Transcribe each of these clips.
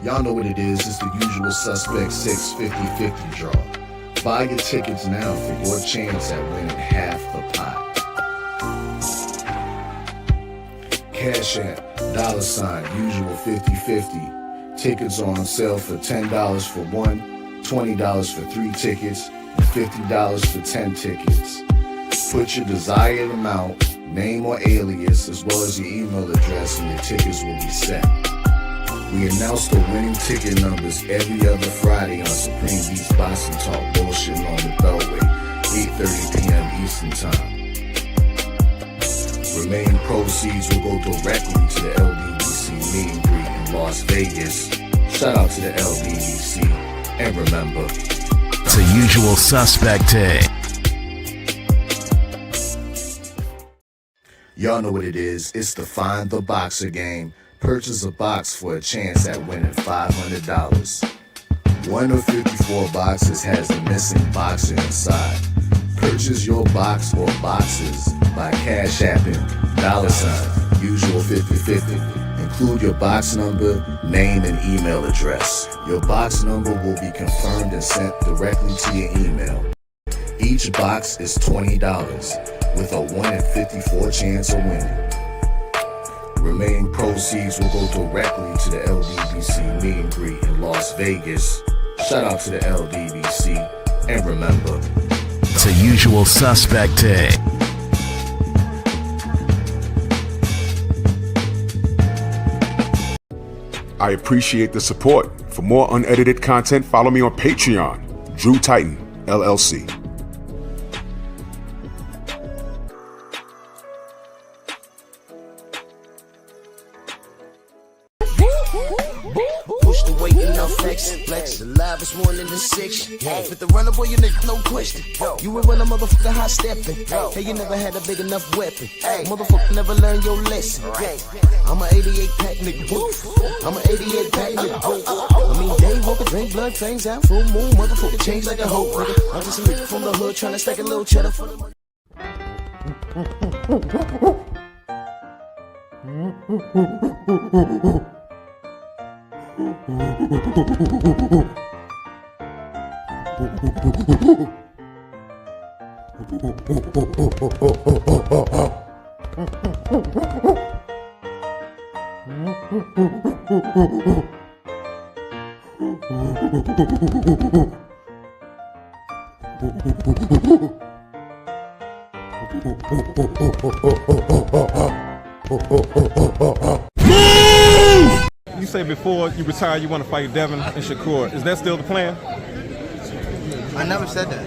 Y'all know what it is. It's the usual suspect 650-50 draw. Buy your tickets now for your chance at winning half the pot. Cash App, $, usual 50-50. Tickets on sale for $10 for one, $20 for 3 tickets, and $50 for 10 tickets. Put your desired amount, name or alias, as well as your email address, and your tickets will be set. We announce the winning ticket numbers every other Friday on Supreme Beats Boxing Talk Bullshitting on the Beltway, 8:30 p.m. Eastern Time. Remaining proceeds will go directly to the LDBC meet and greet in Las Vegas. Shout out to the LDBC, and remember, it's a usual suspect day. Y'all know what it is. It's the Find the Boxer game. Purchase a box for a chance at winning $500. One of 54 boxes has the missing boxer inside. Purchase your box or boxes by Cash Apping, $, usual 50-50. Include your box number, name, and email address. Your box number will be confirmed and sent directly to your email. Each box is $20, with a 1 in 54 chance of winning. Remaining proceeds will go directly to the LDBC meet and greet in Las Vegas. Shout out to the LDBC, and remember, it's a usual suspect day. I appreciate the support. For more unedited content, follow me on Patreon, Drew Titan, LLC. Push the weight and now flex. Alive is more than the 6. With the runner boy, you nigga, no question. You will run a motherfucker high stepping. Hey, you never had a big enough weapon. Motherfucker never learned your lesson. I'm a 88 pack nigga. I'm a 88 pack nigga. I mean, day walker, drink blood, fangs out, full moon, motherfucker change like a hoe, nigga. I'm just a nigga from the hood trying to stack a little cheddar for the money. You say before you retire you want to fight Devin and Shakur. Is that still the plan? I never said that.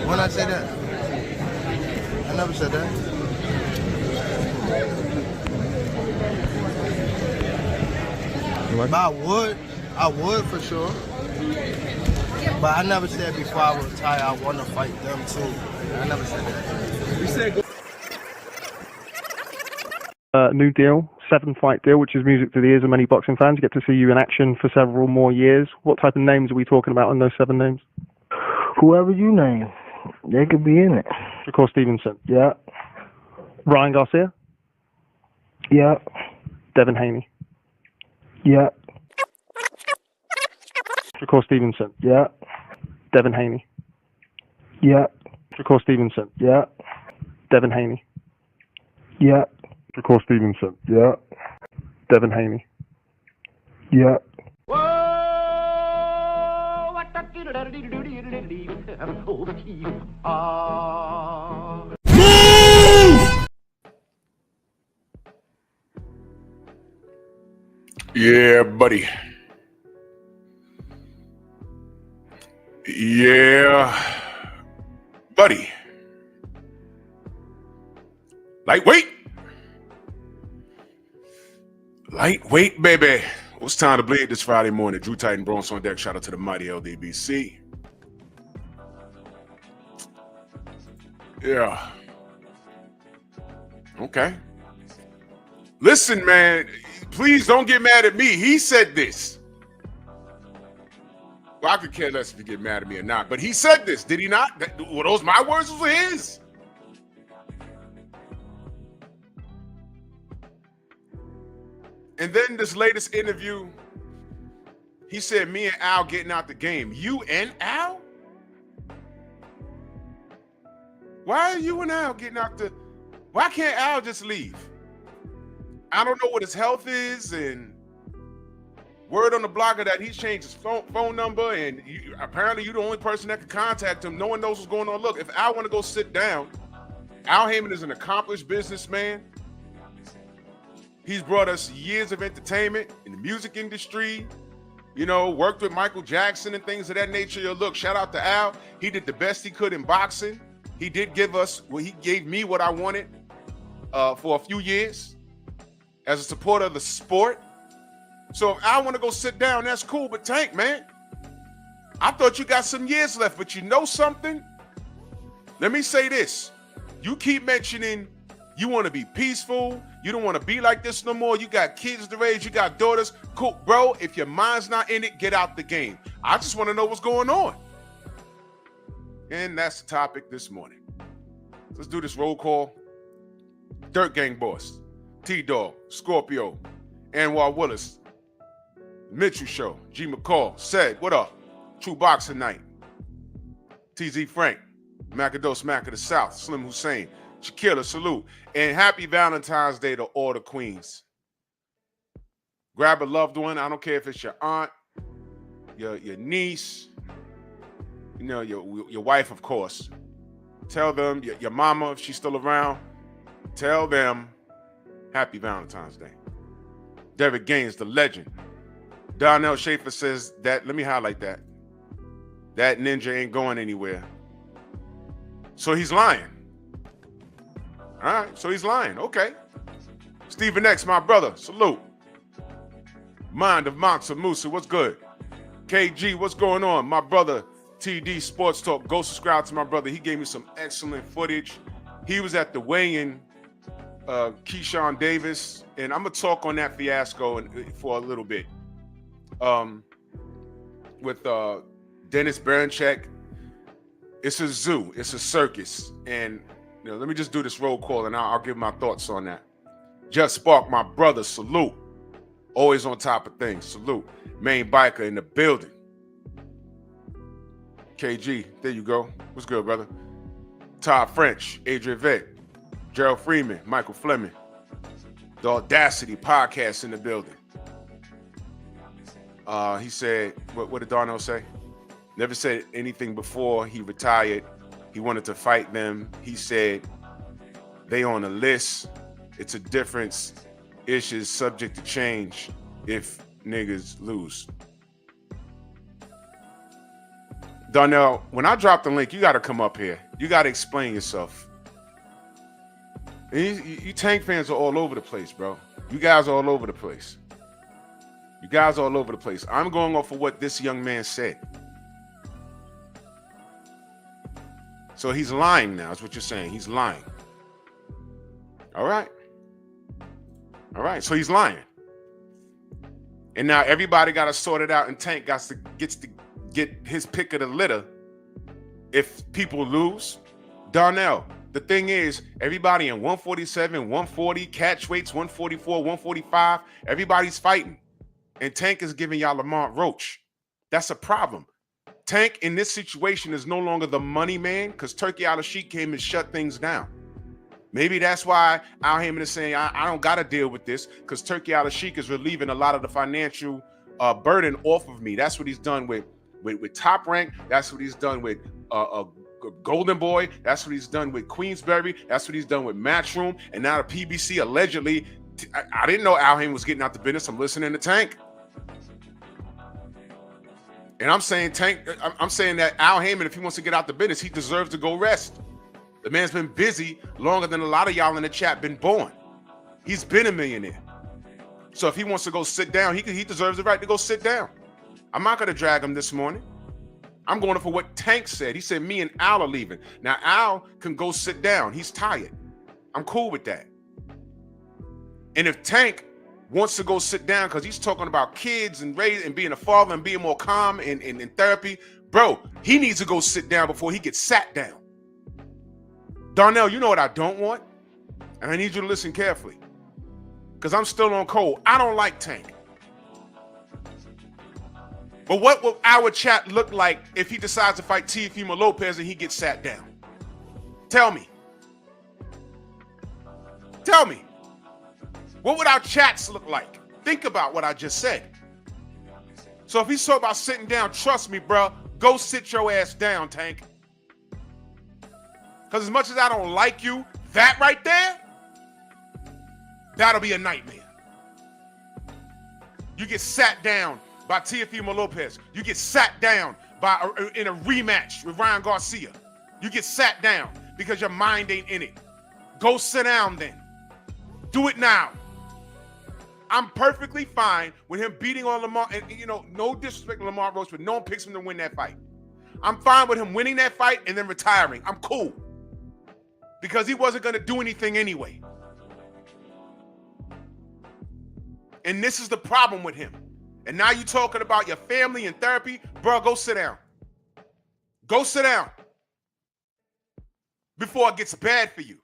When I say that? I never said that. But I would for sure. But I never said before I retire I want to fight them too. I never said that. You said new deal, 7-fight deal, which is music to the ears of many boxing fans. Get to see you in action for several more years. What type of names are we talking about in those 7 names? whoever you name, they could be in it. Shakur Stevenson. Yeah. Ryan Garcia. Yeah. Devin Haney. Yeah. Shakur Stevenson. Yeah. Devin Haney. Yeah. Shakur Stevenson. Yeah. Devin Haney. Yeah. Shakur Stevenson. Yeah. Devin Haney. Yeah. Yeah, buddy. Yeah, buddy. Lightweight. Lightweight, baby. It's time to bleed this Friday morning. Drew Titan, Bronx on deck. Shout out to the mighty LDBC. Yeah. Okay. Listen, man, please don't get mad at me. He said this. Well, I could care less if you get mad at me or not, but he said this, did he not? Were those my words or his? And then this latest interview He said, me and Al getting out the game. You and Al? Why are you and Al getting out the... Why can't Al just leave? I don't know what his health is, and word on the blogger that he's changed his phone number, and apparently you're the only person that can contact him. No one knows what's going on. Look, if Al want to go sit down, Al Haymon is an accomplished businessman. He's brought us years of entertainment in the music industry, you know, worked with Michael Jackson and things of that nature. Yo, look, shout out to Al. He did the best he could in boxing. He did give us, well, he gave me what I wanted for a few years as a supporter of the sport. So if I want to go sit down, that's cool. But Tank, man, I thought you got some years left, but you know something? Let me say this. You keep mentioning you want to be peaceful. You don't want to be like this no more. You got kids to raise. You got daughters. Cool. Bro, if your mind's not in it, get out the game. I just want to know what's going on. And that's the topic this morning. Let's do this roll call. Dirt Gang Boss, T-Dog, Scorpio, Anwar Willis, Mitchell Show, G. McCall, Said, what up? True Boxing Night, TZ Frank, Macados Mac of the South, Slim Hussein, Shakira, salute, and happy Valentine's Day to all the queens. Grab a loved one. I don't care if it's your aunt, your niece, you know, your wife, of course. Tell them, your mama, if she's still around, tell them happy Valentine's Day. Derek Gaines, the legend. Donnell Schaefer says that, let me highlight that. That ninja ain't going anywhere. So he's lying. All right, so he's lying. Okay. Stephen X, my brother, salute. Mind of Monster Musa, what's good? KG, what's going on? My brother, TD Sports Talk. Go subscribe to my brother. He gave me some excellent footage. He was at the weigh-in, Keyshawn Davis, and I'm gonna talk on that fiasco for a little bit. With Dennis Bernchek. It's a zoo. It's a circus. And you know, let me just do this roll call, and I'll give my thoughts on that. Just Spark, my brother, salute. Always on top of things, salute. Main Biker in the building. KG, there you go. What's good, brother? Todd French, Adrian Vick, Gerald Freeman, Michael Fleming. The Audacity podcast in the building. He said, what did Darnell say? Never said anything before he retired. He wanted to fight them. He said, they on a list. It's a difference. Ish is subject to change if niggas lose. Darnell, when I drop the link, you got to come up here. You got to explain yourself. You Tank fans are all over the place, bro. You guys are all over the place. You guys are all over the place. I'm going off of what this young man said. So he's lying now, is what you're saying. He's lying. All right. All right, so he's lying. And now everybody got to sort it out, and Tank gets to get his pick of the litter if people lose. Darnell, the thing is, everybody in 147, 140, catch weights, 144, 145, everybody's fighting. And Tank is giving y'all Lamont Roach. That's a problem. Tank in this situation is no longer the money man because Turkey Al-Sheikh came and shut things down. Maybe that's why Al Haymon is saying, I don't got to deal with this because Turkey Al-Sheikh is relieving a lot of the financial burden off of me. That's what he's done with Top Rank. That's what he's done with Golden Boy. That's what he's done with Queensberry. That's what he's done with Matchroom. And now the PBC allegedly, I didn't know Al Haymon was getting out the business. I'm listening to Tank. And I'm saying that Al Haymon, if he wants to get out the business, he deserves to go rest. The man's been busy longer than a lot of y'all in the chat been born. He's been a millionaire. So if he wants to go sit down, he deserves the right to go sit down. I'm not going to drag him this morning. I'm going for what Tank said. He said me and Al are leaving. Now Al can go sit down. He's tired. I'm cool with that. And if Tank wants to go sit down because he's talking about kids and raising and being a father and being more calm in therapy, bro, he needs to go sit down before he gets sat down. Darnell, you know what I don't want? And I need you to listen carefully. Because I'm still on cold. I don't like Tank. But what will our chat look like if he decides to fight Teofimo Lopez and he gets sat down? Tell me. Tell me. What would our chats look like? Think about what I just said. So if he's talking about sitting down, trust me, bro, go sit your ass down, Tank. Because as much as I don't like you, that right there, that'll be a nightmare. You get sat down by Teofimo Lopez. You get sat down in a rematch with Ryan Garcia. You get sat down because your mind ain't in it. Go sit down then. Do it now. I'm perfectly fine with him beating on Lamar. And, you know, no disrespect to Lamar Roach, but no one picks him to win that fight. I'm fine with him winning that fight and then retiring. I'm cool. Because he wasn't going to do anything anyway. And this is the problem with him. And now you're talking about your family and therapy. Bro, go sit down. Go sit down. Before it gets bad for you.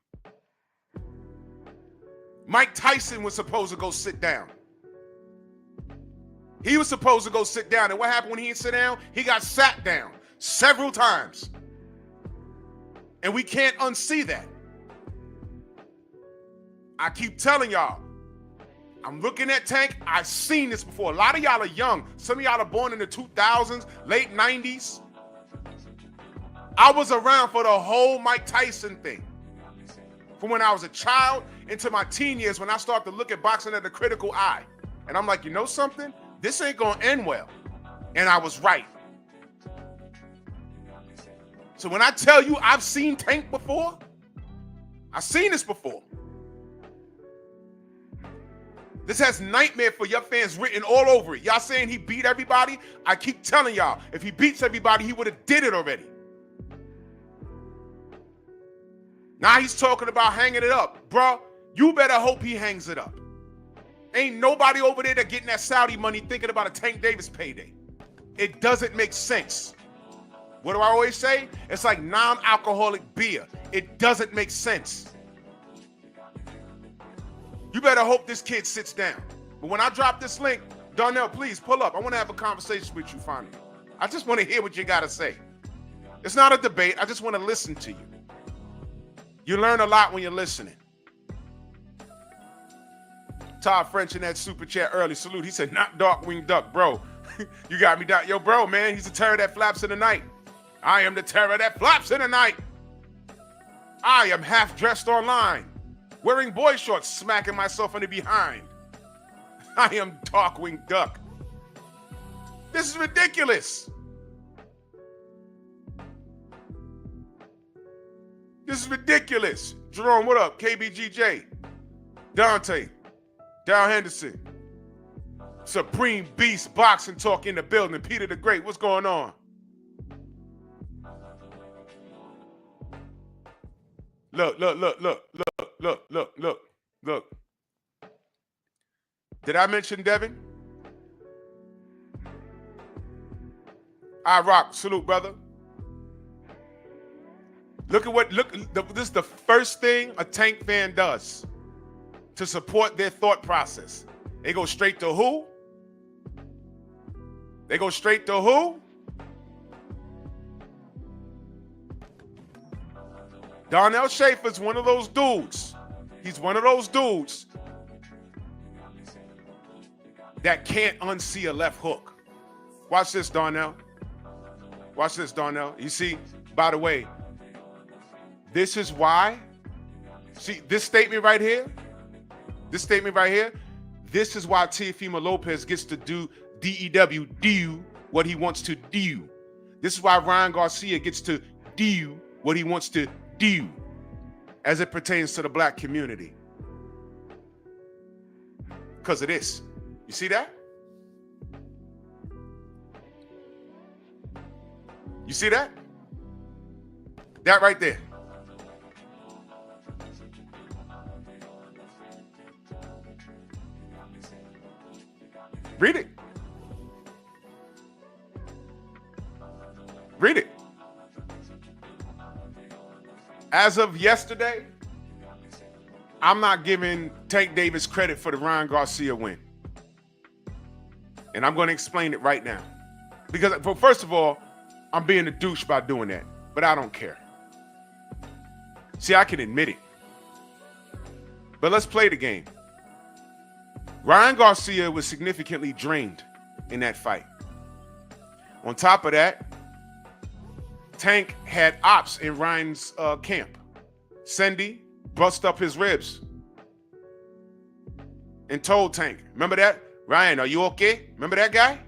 Mike Tyson was supposed to go sit down. He was supposed to go sit down. And what happened when he didn't sit down? He got sat down several times. And we can't unsee that. I keep telling y'all, I'm looking at Tank. I've seen this before. A lot of y'all are young. Some of y'all are born in the 2000s, late 90s. I was around for the whole Mike Tyson thing. From when I was a child into my teen years when I started to look at boxing at a critical eye. And I'm like, you know something? This ain't gonna end well. And I was right. So when I tell you I've seen Tank before, I've seen this before. This has nightmare for your fans written all over it. Y'all saying he beat everybody? I keep telling y'all, if he beats everybody, he would have did it already. Now he's talking about hanging it up. Bro, you better hope he hangs it up. Ain't nobody over there that getting that Saudi money thinking about a Tank Davis payday. It doesn't make sense. What do I always say? It's like non-alcoholic beer. It doesn't make sense. You better hope this kid sits down. But when I drop this link, Darnell, please pull up. I want to have a conversation with you finally. I just want to hear what you got to say. It's not a debate. I just want to listen to you. You learn a lot when you're listening. Todd French in that super chat early. Salute. He said, not Darkwing Duck, bro. You got me down. Yo, bro, man, he's the terror that flaps in the night. I am the terror that flaps in the night. I am half dressed online. Wearing boy shorts, smacking myself in the behind. I am Darkwing Duck. This is ridiculous. This is ridiculous. Jerome, what up? KBGJ. Dante. Dow Henderson. Supreme Beast Boxing Talk in the building. Peter the Great, what's going on? Look. Did I mention Devin? I rock. Salute, brother. This is the first thing a Tank fan does to support their thought process. They go straight to who? Darnell Schaefer's one of those dudes. He's one of those dudes that can't unsee a left hook. Watch this, Darnell. You see, by the way, this is why. See, this statement right here. This is why Teofimo Lopez gets to do do what he wants to do. This is why Ryan Garcia gets to do what he wants to do as it pertains to the black community. Because of this. You see that? You see that? That right there. Read it. As of yesterday, I'm not giving Tank Davis credit for the Ryan Garcia win. And I'm going to explain it right now. Because, well, first of all, I'm being a douche by doing that, but I don't care. See, I can admit it. But let's play the game. Ryan Garcia was significantly drained in that fight. On top of that, Tank had ops in Ryan's camp. Cindy bust up his ribs and told Tank, remember that? Ryan, are you okay? Remember that guy?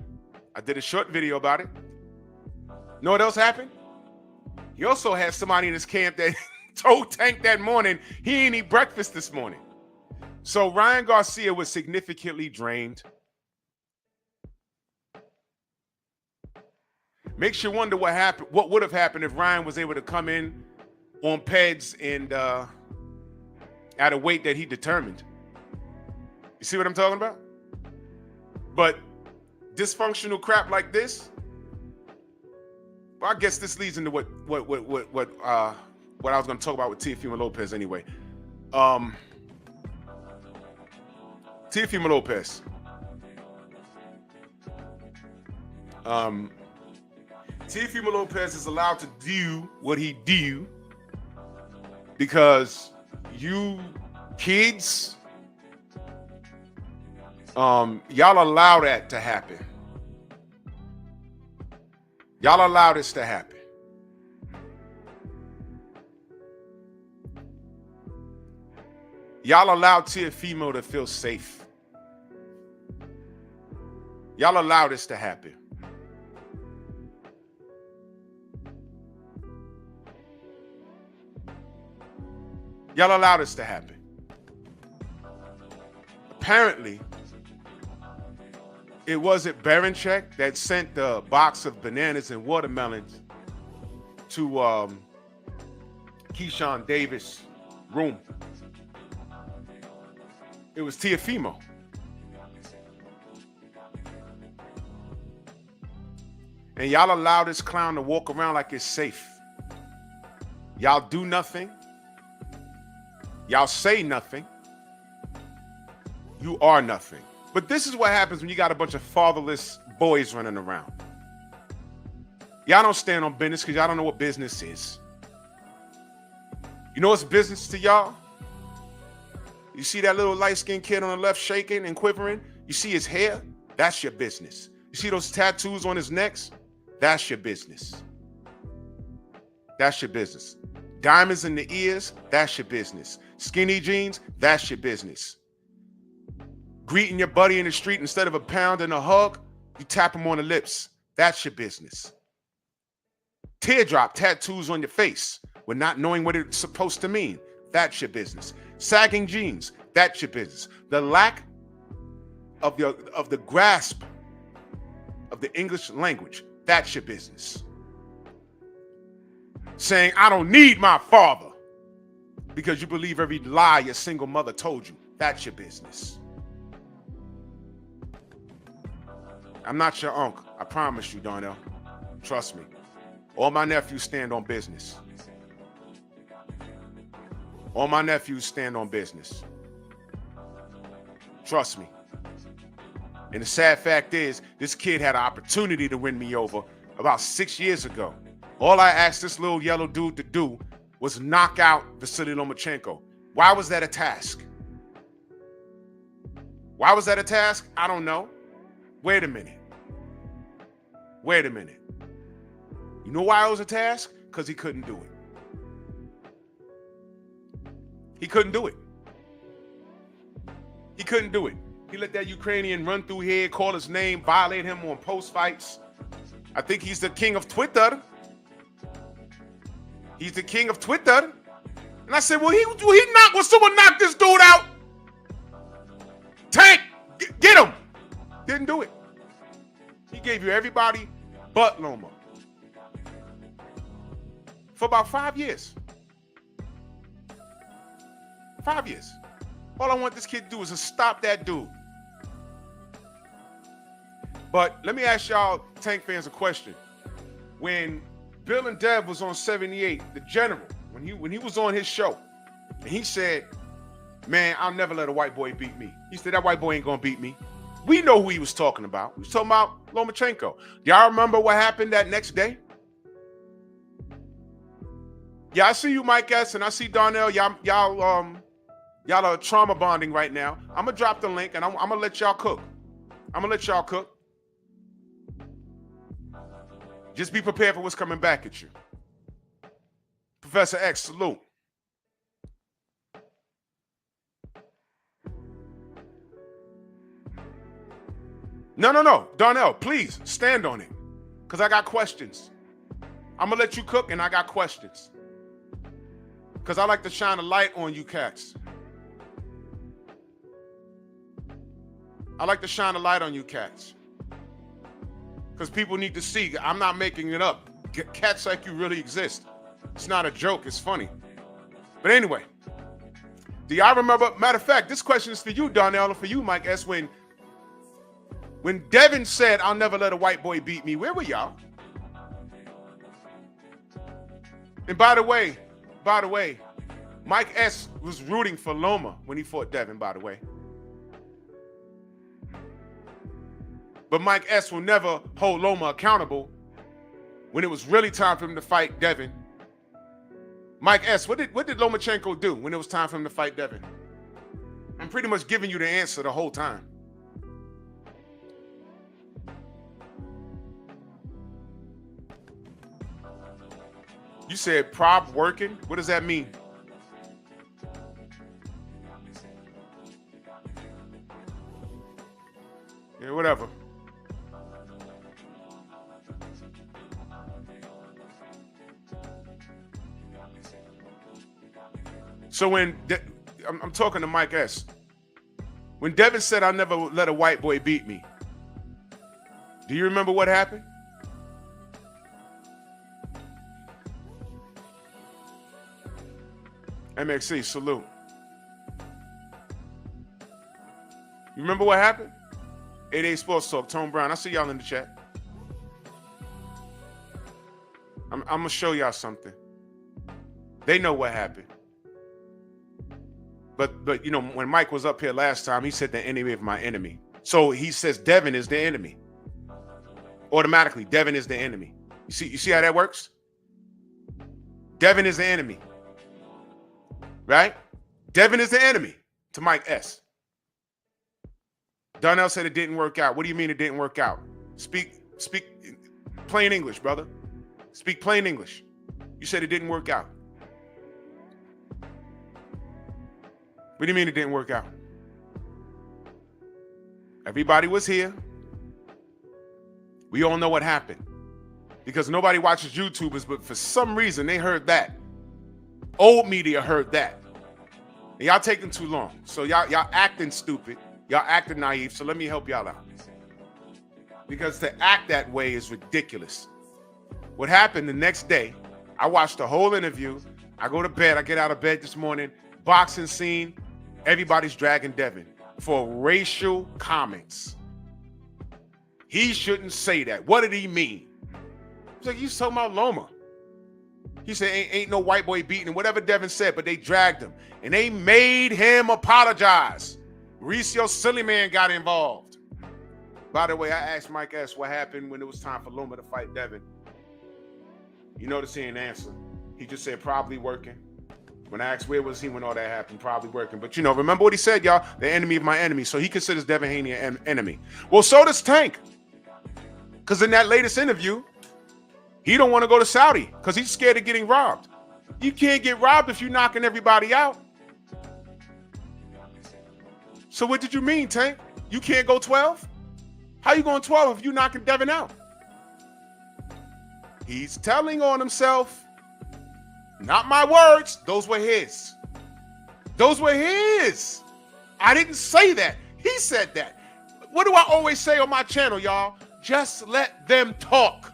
I did a short video about it. Know what else happened? He also had somebody in his camp that told Tank that morning he ain't eat breakfast this morning. So Ryan Garcia was significantly drained. Makes you wonder what happened. What would have happened if Ryan was able to come in on PEDs and at a weight that he determined. You see what I'm talking about? But dysfunctional crap like this. Well, I guess this leads into what I was going to talk about with Teofimo Lopez anyway. Teofimo Lopez. Teofimo Lopez is allowed to do what he do because you kids, y'all allow that to happen. Y'all allow this to happen. Y'all allow Teofimo to feel safe. Y'all allow this to happen. Y'all allow this to happen. Apparently, it wasn't Baranchek that sent the box of bananas and watermelons to Keyshawn Davis' room. It was Teofimo. And y'all allow this clown to walk around like it's safe. Y'all do nothing. Y'all say nothing. You are nothing. But this is what happens when you got a bunch of fatherless boys running around. Y'all don't stand on business because y'all don't know what business is. You know what's business to y'all? You see that little light-skinned kid on the left shaking and quivering? You see his hair? That's your business. You see those tattoos on his neck? That's your business. That's your business. Diamonds in the ears? That's your business. Skinny jeans? That's your business. Greeting your buddy in the street instead of a pound and a hug, you tap him on the lips. That's your business. Teardrop tattoos on your face with not knowing what it's supposed to mean. That's your business. Sagging jeans, that's your business. The lack of the grasp of the English language, that's your business. Saying, I don't need my father because you believe every lie your single mother told you, that's your business. I'm not your uncle. I promise you, Darnell. Trust me. All my nephews stand on business. All my nephews stand on business. Trust me. And the sad fact is, this kid had an opportunity to win me over about 6 years ago. All I asked this little yellow dude to do was knock out Vasily Lomachenko. Why was that a task? Why was that a task? I don't know. Wait a minute. Wait a minute. You know why it was a task? Because he couldn't do it. He couldn't do it. He couldn't do it. He let that Ukrainian run through here, call his name, violate him on post fights. I think he's the king of Twitter. He's the king of Twitter. And I said, well, will someone knock this dude out? Tank, get him. Didn't do it. He gave you everybody but Loma. For about 5 years. 5 years. All I want this kid to do is to stop that dude. But let me ask y'all Tank fans a question. When Bill and Dev was on 78, the general, when he was on his show, and he said, man, I'll never let a white boy beat me. He said, that white boy ain't gonna beat me. We know who he was talking about. He was talking about Lomachenko. Do y'all remember what happened that next day? Yeah, I see you, Mike S, and I see Darnell. Y'all are trauma bonding right now. I'm gonna drop the link, and I'm gonna let y'all cook. Just be prepared for what's coming back at you. Professor X, salute. No. Darnell, please stand on it. Because I got questions. I'm going to let you cook and I got questions. Because I like to shine a light on you cats. Because people need to see. I'm not making it up. Cats like you really exist. It's not a joke. It's funny. But anyway. Do y'all remember? Matter of fact, this question is for you, Darnell, and for you, Mike S. When Devin said, "I'll never let a white boy beat me," where were y'all? And by the way, Mike S was rooting for Loma when he fought Devin, by the way. But Mike S will never hold Loma accountable when it was really time for him to fight Devin. Mike S, what did Lomachenko do when it was time for him to fight Devin? I'm pretty much giving you the answer the whole time. You said prop working? What does that mean? Yeah, whatever. So when I'm talking to Mike S. When Devin said, "I'll never let a white boy beat me," do you remember what happened? MXC, salute. You remember what happened? 88 Sports Talk, Tone Brown. I see y'all in the chat. I'm going to show y'all something. They know what happened. But you know, when Mike was up here last time, he said the enemy of my enemy. So he says Devin is the enemy. Automatically, Devin is the enemy. You see how that works? Devin is the enemy. Right? Devin is the enemy to Mike S. Darnell said it didn't work out. What do you mean it didn't work out? Speak plain English, brother. Speak plain English. You said it didn't work out. What do you mean it didn't work out? Everybody was here. We all know what happened. Because nobody watches YouTubers, but for some reason they heard that. Old media heard that. And y'all taking too long. So y'all acting stupid. Y'all acting naive. So let me help y'all out. Because to act that way is ridiculous. What happened the next day, I watched the whole interview. I go to bed. I get out of bed this morning. Boxing scene. Everybody's dragging Devin for racial comments. He shouldn't say that. What did he mean? He's like, he's talking about Loma. He said, ain't no white boy beating him, whatever Devin said, but they dragged him. And they made him apologize. Mauricio Sillyman got involved. By the way, I asked Mike S. what happened when it was time for Loma to fight Devin. You notice he didn't answer. He just said, probably working. When I asked where was he when all that happened, probably working. But you know, remember what he said, y'all? The enemy of my enemy. So he considers Devin Haney an enemy. Well, so does Tank. Because in that latest interview, he don't want to go to Saudi because he's scared of getting robbed. You can't get robbed if you're knocking everybody out. So what did you mean, Tank? You can't go 12? How you going 12 if you knocking Devin out? He's telling on himself. Not my words. Those were his. Those were his. I didn't say that. He said that. What do I always say on my channel, y'all? Just let them talk.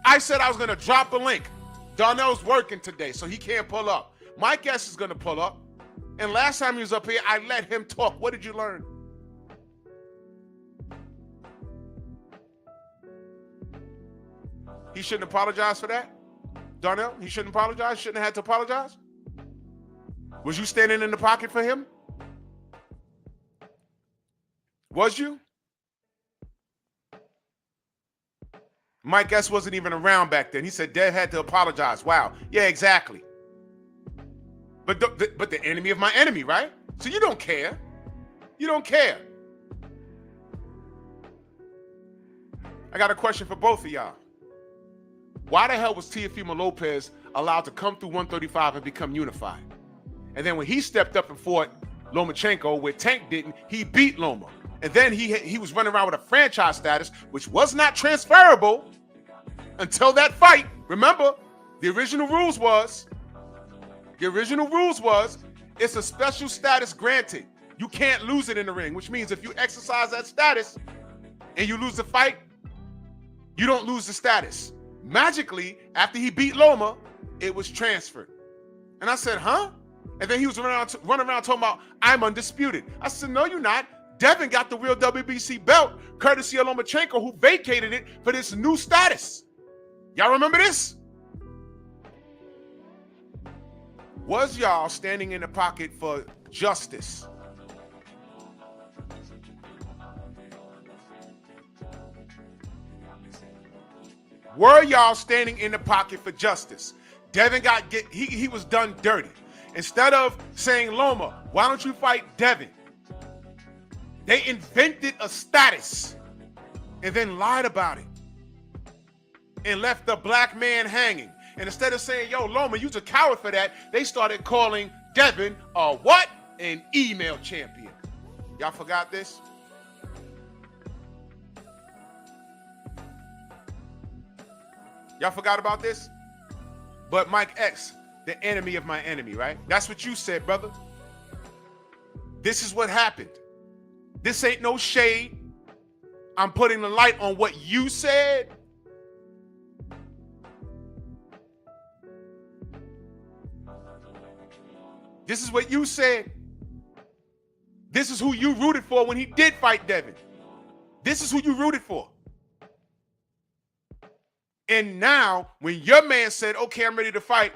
I said I was going to drop a link. Darnell's working today, so he can't pull up. Mike S is going to pull up. And last time he was up here, I let him talk. What did you learn? He shouldn't apologize for that? Darnell, he shouldn't apologize? Shouldn't have had to apologize? Was you standing in the pocket for him? Was you? Mike S wasn't even around back then. He said Dev had to apologize. Wow. Yeah, exactly. But the enemy of my enemy, right? So you don't care. You don't care. I got a question for both of y'all. Why the hell was Teofimo Lopez allowed to come through 135 and become unified? And then when he stepped up and fought Lomachenko, where Tank didn't, he beat Loma. And then he was running around with a franchise status, which was not transferable until that fight. Remember, the original rules was it's a special status granted. You can't lose it in the ring, which means if you exercise that status and you lose the fight, you don't lose the status. Magically, after he beat Loma, it was transferred. And I said, huh? And then he was running around talking about, I'm undisputed. I said, no, you're not. Devin got the real WBC belt, courtesy of Lomachenko, who vacated it for this new status. Y'all remember this? Was y'all standing in the pocket for justice? Were y'all standing in the pocket for justice? Devin he was done dirty. Instead of saying, Loma, why don't you fight Devin? They invented a status and then lied about it and left the black man hanging. And instead of saying, yo, Loma, you's a coward for that, they started calling Devin a what? An email champion. Y'all forgot this? Y'all forgot about this? But Mike X, the enemy of my enemy, right? That's what you said, brother. This is what happened. This ain't no shade. I'm putting the light on what you said. This is what you said. This is who you rooted for when he did fight Devin. This is who you rooted for. And now, when your man said, okay, I'm ready to fight,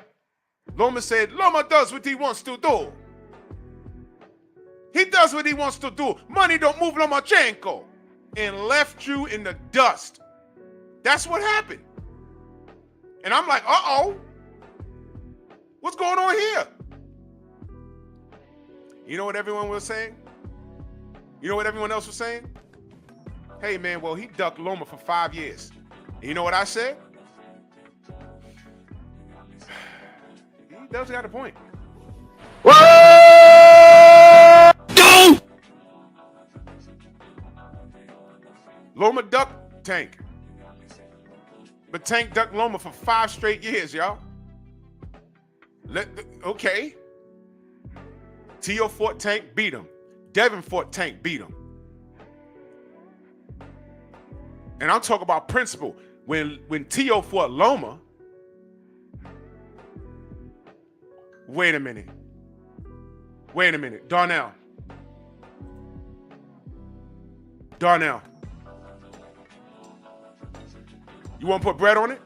Loma said, Loma does what he wants to do. He does what he wants to do. Money don't move Lomachenko. And left you in the dust. That's what happened. And I'm like, uh-oh. What's going on here? You know what everyone was saying? You know what everyone else was saying? Hey, man, well, he ducked Loma for 5 years. And you know what I said? He does got a point. Loma ducked Tank. But Tank ducked Loma for 5 straight years, y'all. Okay. Tio fought Tank, beat him. Devin fought Tank, beat him. And I'm talking about principle. When Tio fought Loma, wait a minute. Darnell. You want to put bread on it?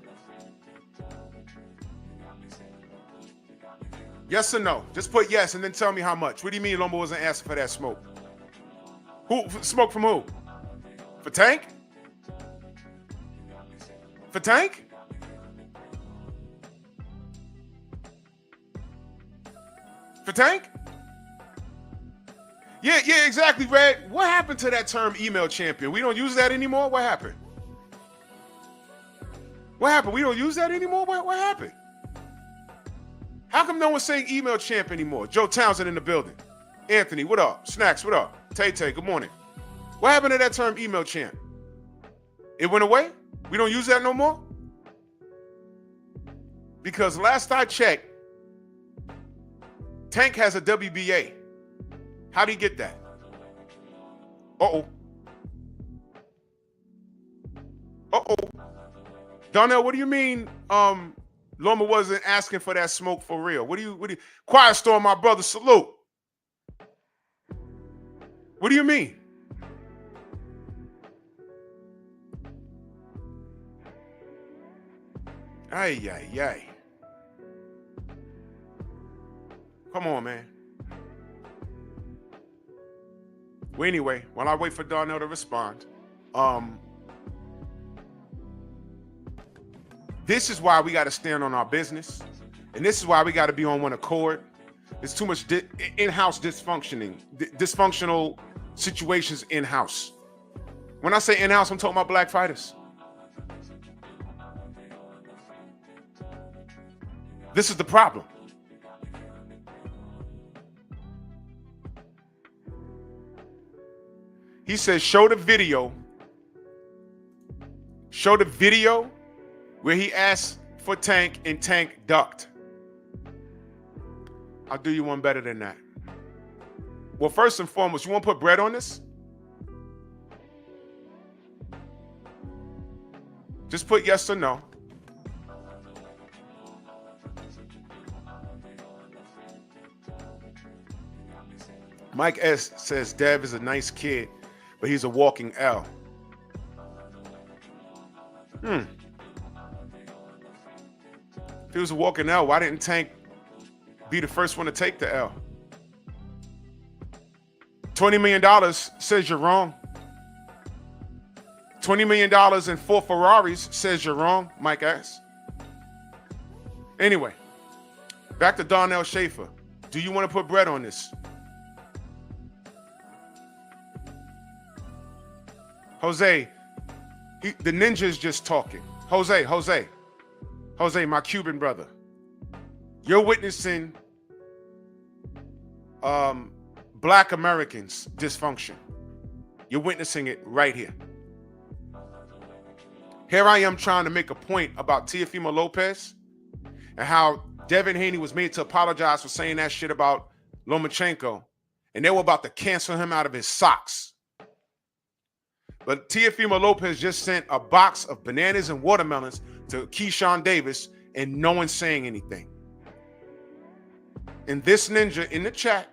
Yes or no? Just put yes and then tell me how much. What do you mean Loma wasn't asking for that smoke? Smoke from who? For Tank? For Tank? For Tank? Yeah, exactly, Red. What happened to that term email champion? We don't use that anymore? What happened? We don't use that anymore? What happened? How come no one's saying email champ anymore? Joe Townsend in the building. Anthony, what up? Snacks, what up? Tay, good morning. What happened to that term email champ? It went away? We don't use that no more? Because last I checked, Tank has a WBA. How do you get that? Uh-oh. Darnell, what do you mean Loma wasn't asking for that smoke for real? What do you Quiet Storm, my brother, salute. What do you mean? Ay. Come on, man. Well, anyway, while I wait for Darnell to respond, this is why we got to stand on our business, and this is why we got to be on one accord. There's too much in-house dysfunctional situations in-house. When I say in-house, I'm talking about black fighters. This is the problem. He says, show the video where he asked for Tank and Tank ducked. I'll do you one better than that. Well, first and foremost, you want to put bread on this? Just put yes or no. Mike S says Dev is a nice kid, but he's a walking L. If he was a walking L, why didn't Tank be the first one to take the L? $20 million says you're wrong. $20 million and 4 Ferraris says you're wrong, Mike S. Anyway, back to Darnell Schaefer. Do you want to put bread on this? Jose, the ninja is just talking. Jose, my Cuban brother. You're witnessing Black Americans' dysfunction. You're witnessing it right here. Here I am trying to make a point about Teofimo Lopez and how Devin Haney was made to apologize for saying that shit about Lomachenko, and they were about to cancel him out of his socks. But Teofimo Lopez just sent a box of bananas and watermelons to Keyshawn Davis, and no one's saying anything. And this ninja in the chat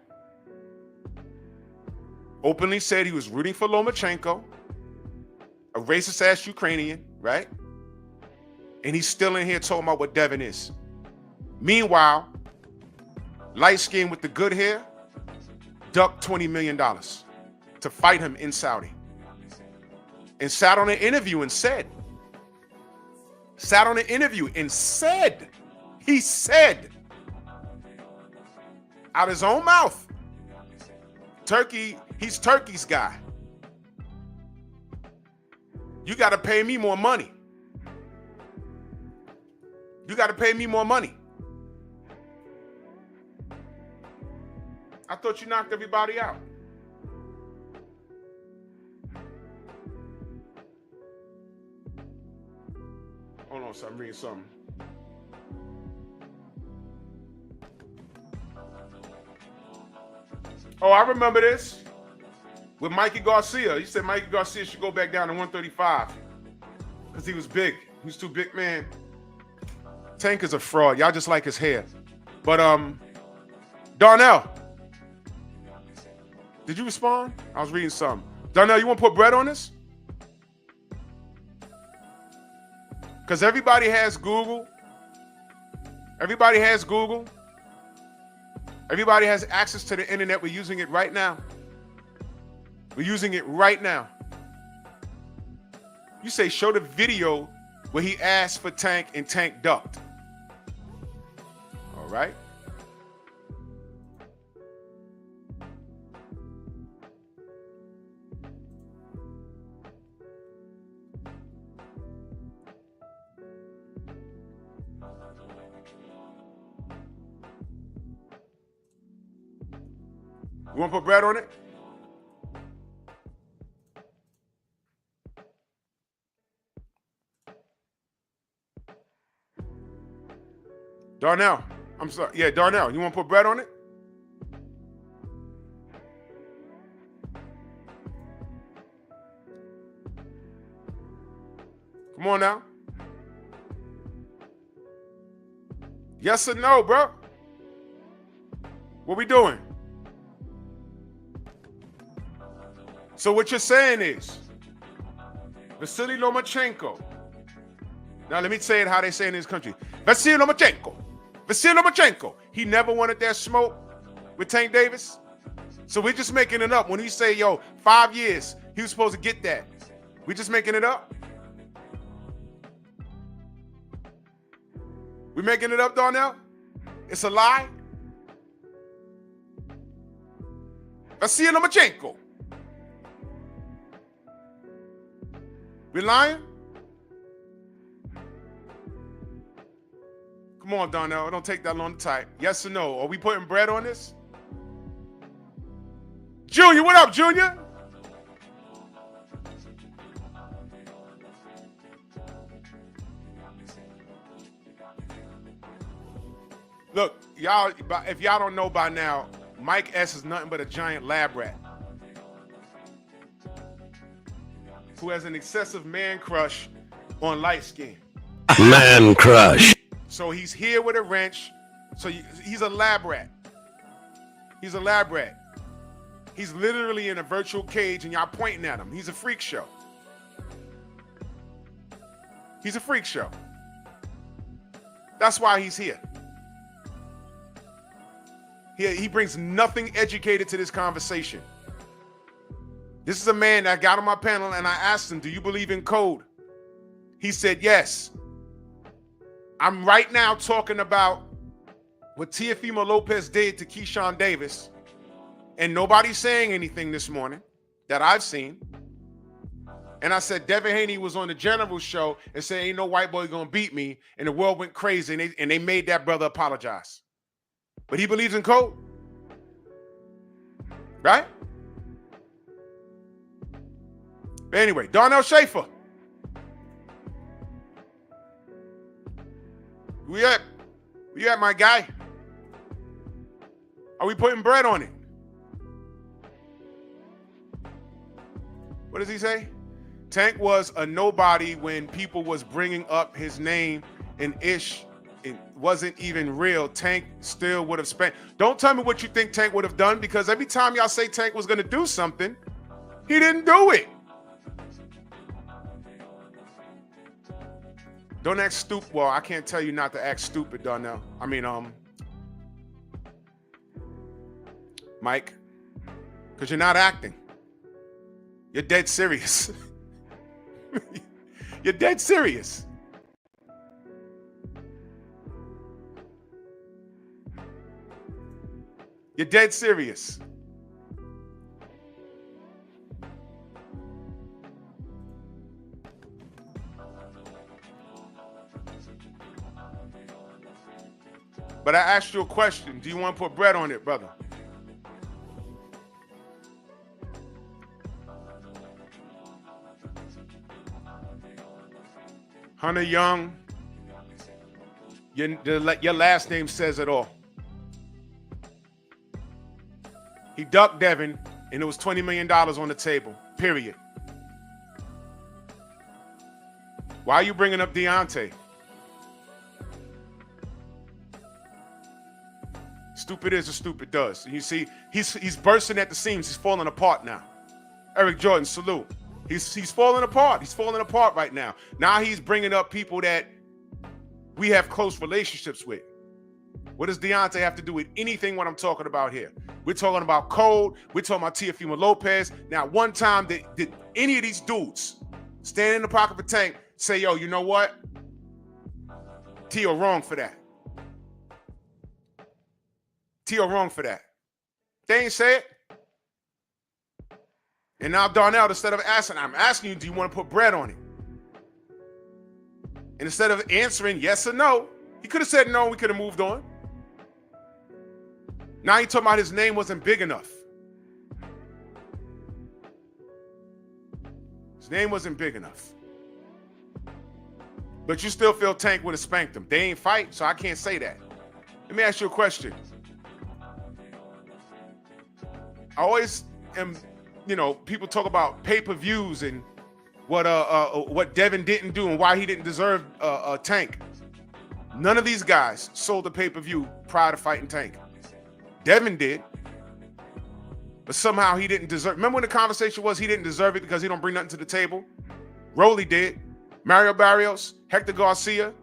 openly said he was rooting for Lomachenko, a racist-ass Ukrainian, right? And he's still in here talking about what Devin is. Meanwhile, light skin with the good hair ducked $20 million to fight him in Saudi. And sat on an interview and said, he said, out his own mouth, he's Turkey's guy. You got to pay me more money. I thought you knocked everybody out. Hold on, so I'm reading something. Oh, I remember this. With Mikey Garcia. He said Mikey Garcia should go back down to 135 because he was big. He was too big, man. Tank is a fraud. Y'all just like his hair. But Darnell, did you respond? I was reading something. Darnell, you want to put bread on this? Because everybody has Google. Everybody has access to the internet. We're using it right now. You say show the video where he asked for Tank and Tank ducked. All right. You want to put bread on it? Darnell, I'm sorry. Yeah, Darnell, you want to put bread on it? Come on now. Yes or no, bro? What we doing? So what you're saying is, Vasily Lomachenko. Now let me say it how they say in this country. Vasily Lomachenko. He never wanted that smoke with Tank Davis. So we're just making it up. When he say, yo, 5 years, he was supposed to get that. We just making it up? We making it up, Darnell? It's a lie? Vasily Lomachenko. We lying? Come on, Darnell. It don't take that long to type. Yes or no? Are we putting bread on this? Junior, what up, Junior? Look, y'all, if y'all don't know by now, Mike S is nothing but a giant lab rat who has an excessive man crush on light skin. Man crush. So he's here with a wrench. So he's a lab rat. He's a lab rat. He's literally in a virtual cage and y'all pointing at him. He's a freak show. He's a freak show. That's why he's here. He brings nothing educated to this conversation. This is a man that got on my panel and I asked him, do you believe in code? He said, yes. I'm right now talking about what Teofimo Lopez did to Keyshawn Davis, and nobody's saying anything this morning that I've seen. And I said, Devin Haney was on the General show and said, ain't no white boy gonna beat me, and the world went crazy, and they made that brother apologize. But he believes in code, right? But anyway, Darnell Schaefer. Where you at, my guy? Are we putting bread on it? What does he say? Tank was a nobody when people was bringing up his name, and Ish, it wasn't even real. Tank still would have spent. Don't tell me what you think Tank would have done, because every time y'all say Tank was going to do something, he didn't do it. Don't act stupid. Well, I can't tell you not to act stupid, Darnell. I mean, Mike, because you're not acting. You're dead serious. You're dead serious. You're dead serious. But I asked you a question. Do you want to put bread on it, brother? Hunter Young, your last name says it all. He ducked Devin, and it was $20 million on the table, period. Why are you bringing up Deontay? Stupid is as stupid does. You see, he's bursting at the seams. He's falling apart now. Eric Jordan, salute. He's falling apart. He's falling apart right now. Now he's bringing up people that we have close relationships with. What does Deontay have to do with anything what I'm talking about here? We're talking about code. We're talking about Teofimo Lopez. Now, one time did any of these dudes stand in the pocket for Tank say, yo, you know what? Teo wrong for that. Teo wrong for that. They ain't say it. And now Darnell, instead of asking, I'm asking you, do you want to put bread on it? And instead of answering yes or no, he could have said no and we could have moved on. Now he talking about his name wasn't big enough. His name wasn't big enough. But you still feel Tank would have spanked him. They ain't fight, so I can't say that. Let me ask you a question. I always am, people talk about pay-per-views and what Devin didn't do and why he didn't deserve Tank. None of these guys sold a pay-per-view prior to fighting Tank. Devin did, but somehow he didn't deserve. Remember when the conversation was he didn't deserve it because he don't bring nothing to the table? Rolly did. Mario Barrios, Hector Garcia,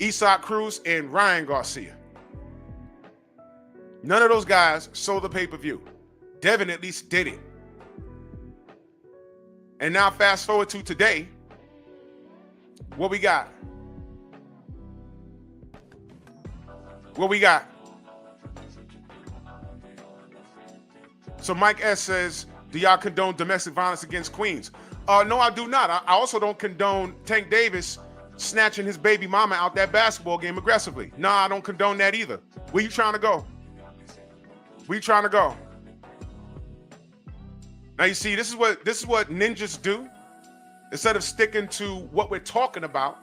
Isaac Cruz, and Ryan Garcia. None of those guys sold the pay-per-view. Devin at least did it. And now fast forward to today. What we got? What we got? So Mike S says, do y'all condone domestic violence against queens? No, I do not. I also don't condone Tank Davis snatching his baby mama out that basketball game aggressively. No, I don't condone that either. Where you trying to go? Where you trying to go? Now you see, this is what ninjas do. Instead of sticking to what we're talking about,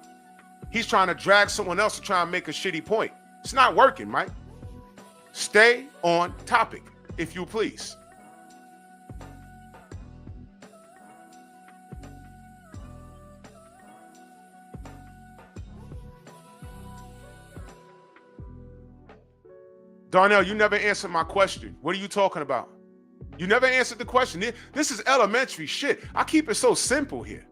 he's trying to drag someone else to try and make a shitty point. It's not working, Mike. Stay on topic, if you please. Darnell, you never answered my question. What are you talking about? You never answered the question. This is elementary shit. I keep it so simple here.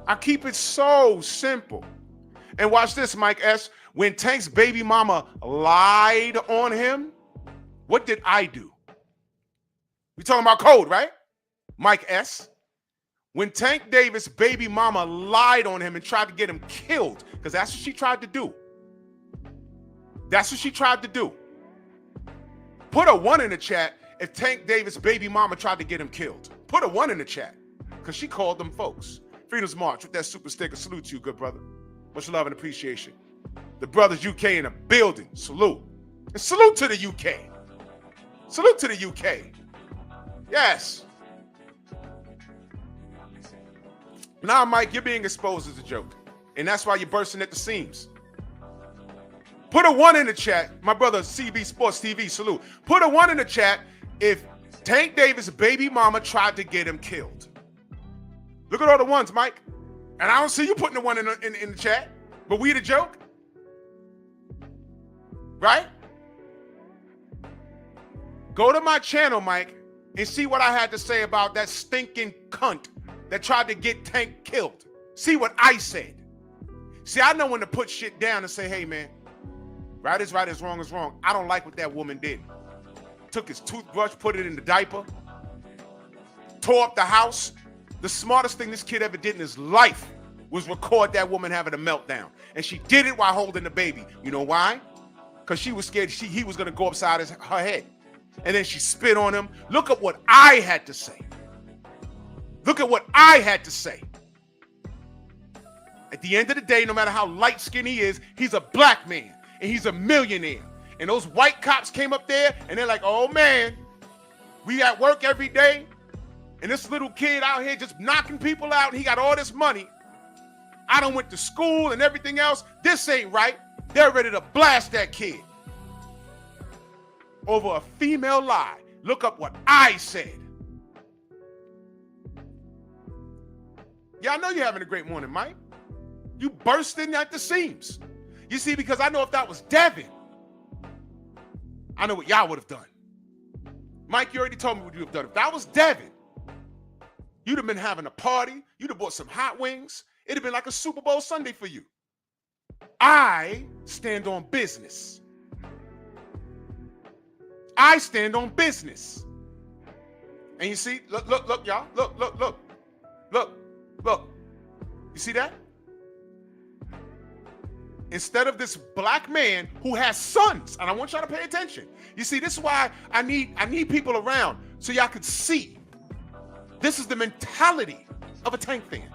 I keep it so simple. And watch this, Mike S. When Tank's baby mama lied on him, what did I do? We talking about code, right? Mike S. When Tank Davis' baby mama lied on him and tried to get him killed, because that's what she tried to do. That's what she tried to do. Put a 1 in the chat if Tank Davis' baby mama tried to get him killed. Put a 1 in the chat, because she called them folks. Freedom's March with that super sticker. Salute to you, good brother. Much love and appreciation. The brothers UK in the building. Salute. And salute to the UK. Salute to the UK. Yes. Now, Mike, you're being exposed as a joke. And that's why you're bursting at the seams. Put a 1 in the chat. My brother, CB Sports TV, salute. Put a 1 in the chat if Tank Davis' baby mama tried to get him killed. Look at all the ones, Mike. And I don't see you putting the 1 in the chat. But we the joke? Right? Go to my channel, Mike, and see what I had to say about that stinking cunt that tried to get Tank killed. See what I said. See, I know when to put shit down and say, hey, man, right is right, is wrong. I don't like what that woman did. Took his toothbrush, put it in the diaper, tore up the house. The smartest thing this kid ever did in his life was record that woman having a meltdown. And she did it while holding the baby. You know why? Because she was scared he was going to go upside her head. And then she spit on him. Look at what I had to say. Look at what I had to say. At the end of the day, no matter how light-skinned he is, he's a black man. And he's a millionaire. And those white cops came up there and they're like, oh man, we at work every day. And this little kid out here just knocking people out. And he got all this money. I done went to school and everything else. This ain't right. They're ready to blast that kid over a female lie. Look up what I said. Yeah, I know you're having a great morning, Mike. You bursting at the seams. You see, because I know if that was Devin, I know what y'all would have done. Mike, you already told me what you would have done. If that was Devin, you'd have been having a party. You'd have bought some hot wings. It'd have been like a Super Bowl Sunday for you. I stand on business. I stand on business. And you see, look, y'all. Look. You see that? Instead of this black man who has sons, and I want y'all to pay attention. You see, this is why I need people around so y'all could see. This is the mentality of a Tank fan.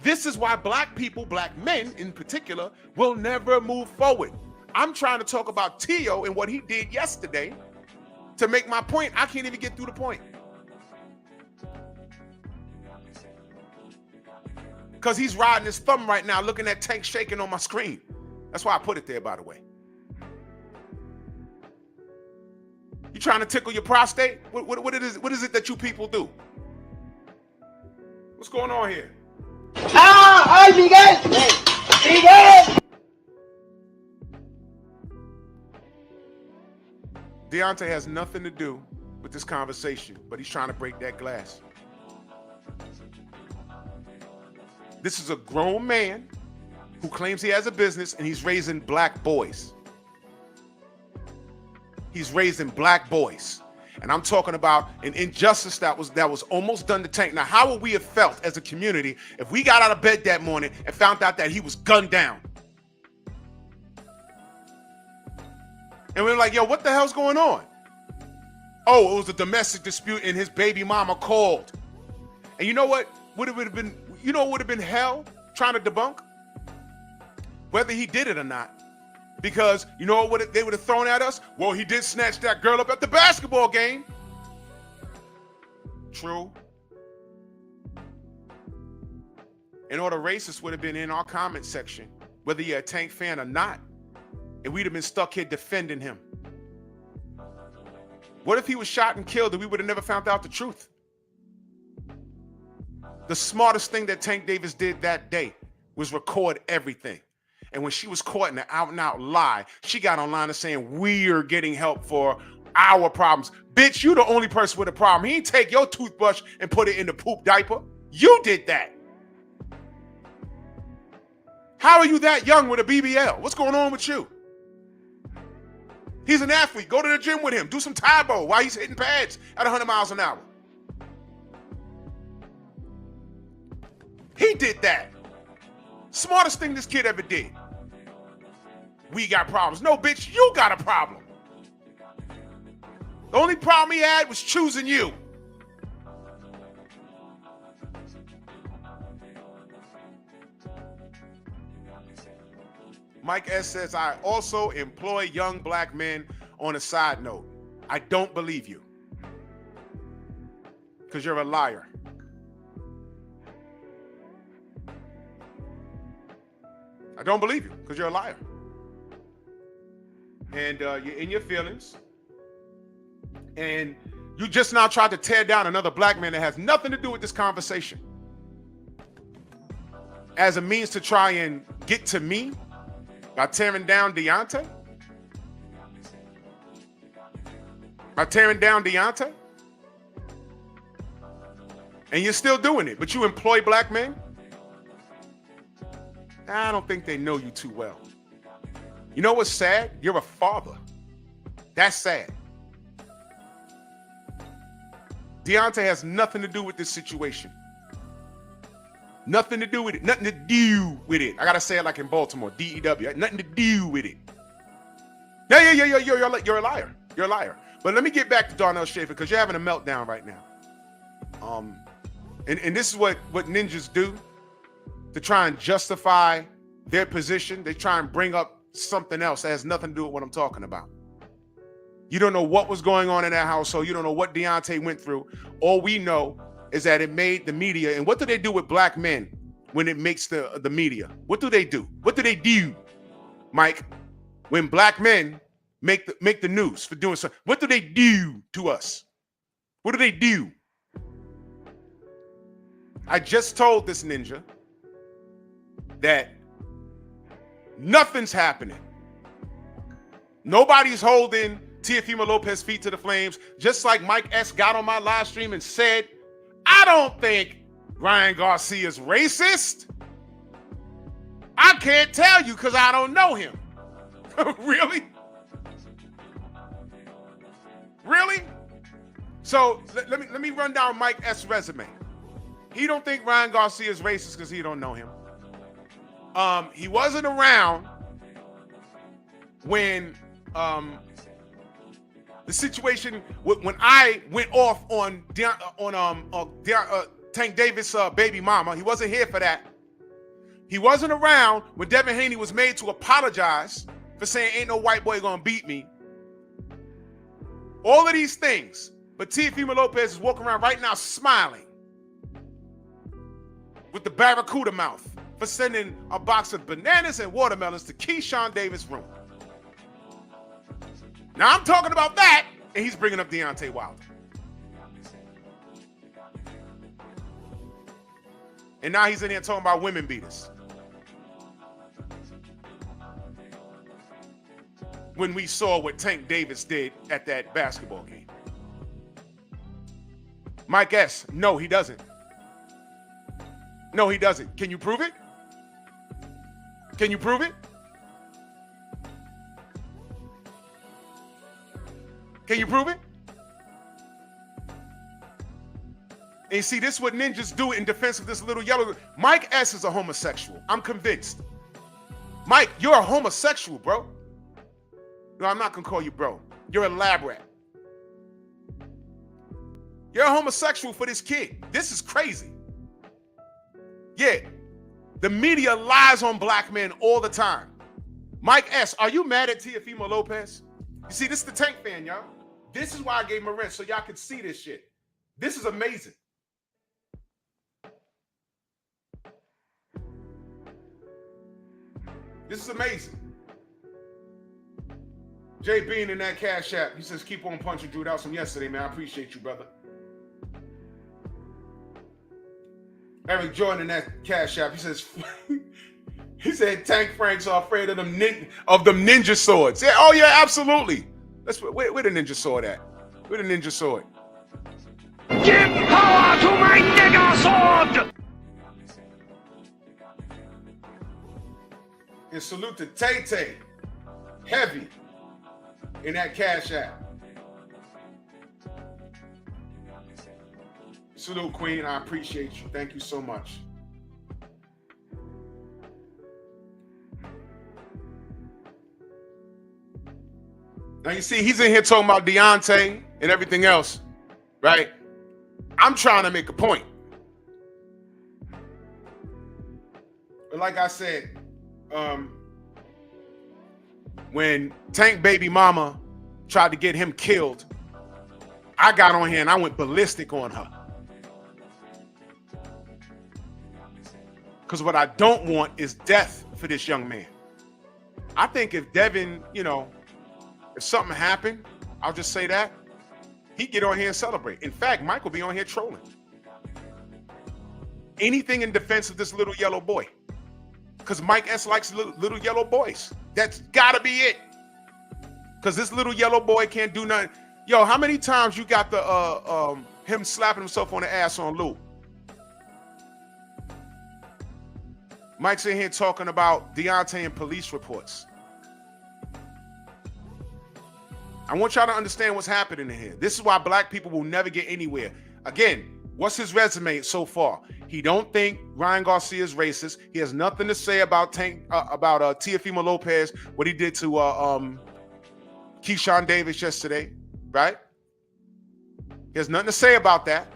This is why black people, black men in particular, will never move forward. I'm trying to talk about Tio and what he did yesterday to make my point. I can't even get through the point. Because he's riding his thumb right now, looking at Tank shaking on my screen. That's why I put it there, by the way. You trying to tickle your prostate? What is it that you people do? What's going on here? ¡Ay, Miguel! ¡Miguel! Deontay has nothing to do with this conversation, but he's trying to break that glass. This is a grown man who claims he has a business and he's raising black boys. he's raising black boys. And I'm talking about an injustice that was almost done to Tank. Now, how would we have felt as a community if we got out of bed that morning and found out that he was gunned down? And we were like, yo, what the hell's going on? Oh, it was a domestic dispute and his baby mama called. And you know what? Would have been, you know what would have been hell trying to debunk? Whether he did it or not. Because you know what they would have thrown at us? Well, he did snatch that girl up at the basketball game. True. And all the racists would have been in our comment section, whether you're a Tank fan or not, and we'd have been stuck here defending him. What if he was shot and killed and we would have never found out the truth? The smartest thing that Tank Davis did that day was record everything. And when she was caught in an out-and-out lie, she got online and saying, we're getting help for our problems. Bitch, you the only person with a problem. He didn't take your toothbrush and put it in the poop diaper. You did that. How are you that young with a BBL? What's going on with you? He's an athlete. Go to the gym with him. Do some Tae-Bo while he's hitting pads at 100 miles an hour. He did that. Smartest thing this kid ever did. We got problems. No, bitch, you got a problem. The only problem he had was choosing you. Mike S. says, I also employ young black men. On a side note, I don't believe you. Because you're a liar. I don't believe you because you're a liar. And you're in your feelings. And you just now tried to tear down another black man that has nothing to do with this conversation as a means to try and get to me by tearing down Deontay. By tearing down Deontay. And you're still doing it, but you employ black men? I don't think they know you too well. You know what's sad? You're a father. That's sad. Deontay has nothing to do with this situation. Nothing to do with it. Nothing to do with it. I gotta say it like in Baltimore, D-E-W. Nothing to do with it. Yeah, you're a liar. You're a liar. But let me get back to Darnell Schaefer because you're having a meltdown right now. And this is what ninjas do to try and justify their position. They try and bring up something else that has nothing to do with what I'm talking about. You don't know what was going on in that household. You don't know what Deontay went through. All we know is that it made the media. And what do they do with black men when it makes the media? What do they do? What do they do, Mike, when black men make the news for doing something? What do they do to us? What do they do? I just told this ninja that nothing's happening. Nobody's holding Teofimo Lopez's feet to the flames. Just like Mike S. got on my live stream and said, I don't think Ryan Garcia's racist. I can't tell you because I don't know him. Really? Really? So let me run down Mike S.'s resume. He don't think Ryan Garcia is racist because he don't know him. He wasn't around when the situation when I went off on Tank Davis' baby mama. He wasn't here for that. He wasn't around when Devin Haney was made to apologize for saying ain't no white boy gonna beat me. All of these things. But Teofimo Lopez is walking around right now smiling with the barracuda mouth for sending a box of bananas and watermelons to Keyshawn Davis' room. Now I'm talking about that, and he's bringing up Deontay Wilder. And now he's in here talking about women beaters. When we saw what Tank Davis did at that basketball game. Mike S., no, he doesn't. No, he doesn't. Can you prove it? Can you prove it? Can you prove it? And you see, this is what ninjas do in defense of this little yellow. Mike S is a homosexual. I'm convinced. Mike, you're a homosexual, bro. No, I'm not gonna call you bro. You're a lab rat. You're a homosexual for this kid. This is crazy. Yeah, the media lies on black men all the time. Mike S, are you mad at Teofimo Lopez? You see, this is the Tank fan, y'all. This is why I gave him a rent, so y'all can see this shit. This is amazing. This is amazing. Jay Bean in that Cash App, he says, keep on punching, Drew. That was from yesterday, man. I appreciate you, brother. Eric Jordan in that Cash App, he says, he said Tank Franks are afraid of them ninja swords. Yeah, oh yeah, absolutely. Where the ninja sword at? Where the ninja sword? Give power to my nigger sword! And salute to Tay Tay, heavy, in that Cash App. Salute, Queen. I appreciate you. Thank you so much. Now you see, he's in here talking about Deontay and everything else, right? I'm trying to make a point. But like I said, when Tank baby mama tried to get him killed, I got on here and I went ballistic on her. Because what I don't want is death for this young man. I think if Devin, if something happened, I'll just say that, he'd get on here and celebrate. In fact, Mike will be on here trolling. Anything in defense of this little yellow boy. Because Mike S likes little yellow boys. That's gotta be it. Because this little yellow boy can't do nothing. Yo, how many times you got the him slapping himself on the ass on Lou? Mike's in here talking about Deontay and police reports. I want y'all to understand what's happening in here. This is why black people will never get anywhere. Again, what's his resume so far? He don't think Ryan Garcia is racist. He has nothing to say about Teofimo Lopez, what he did to Keyshawn Davis yesterday, right? He has nothing to say about that.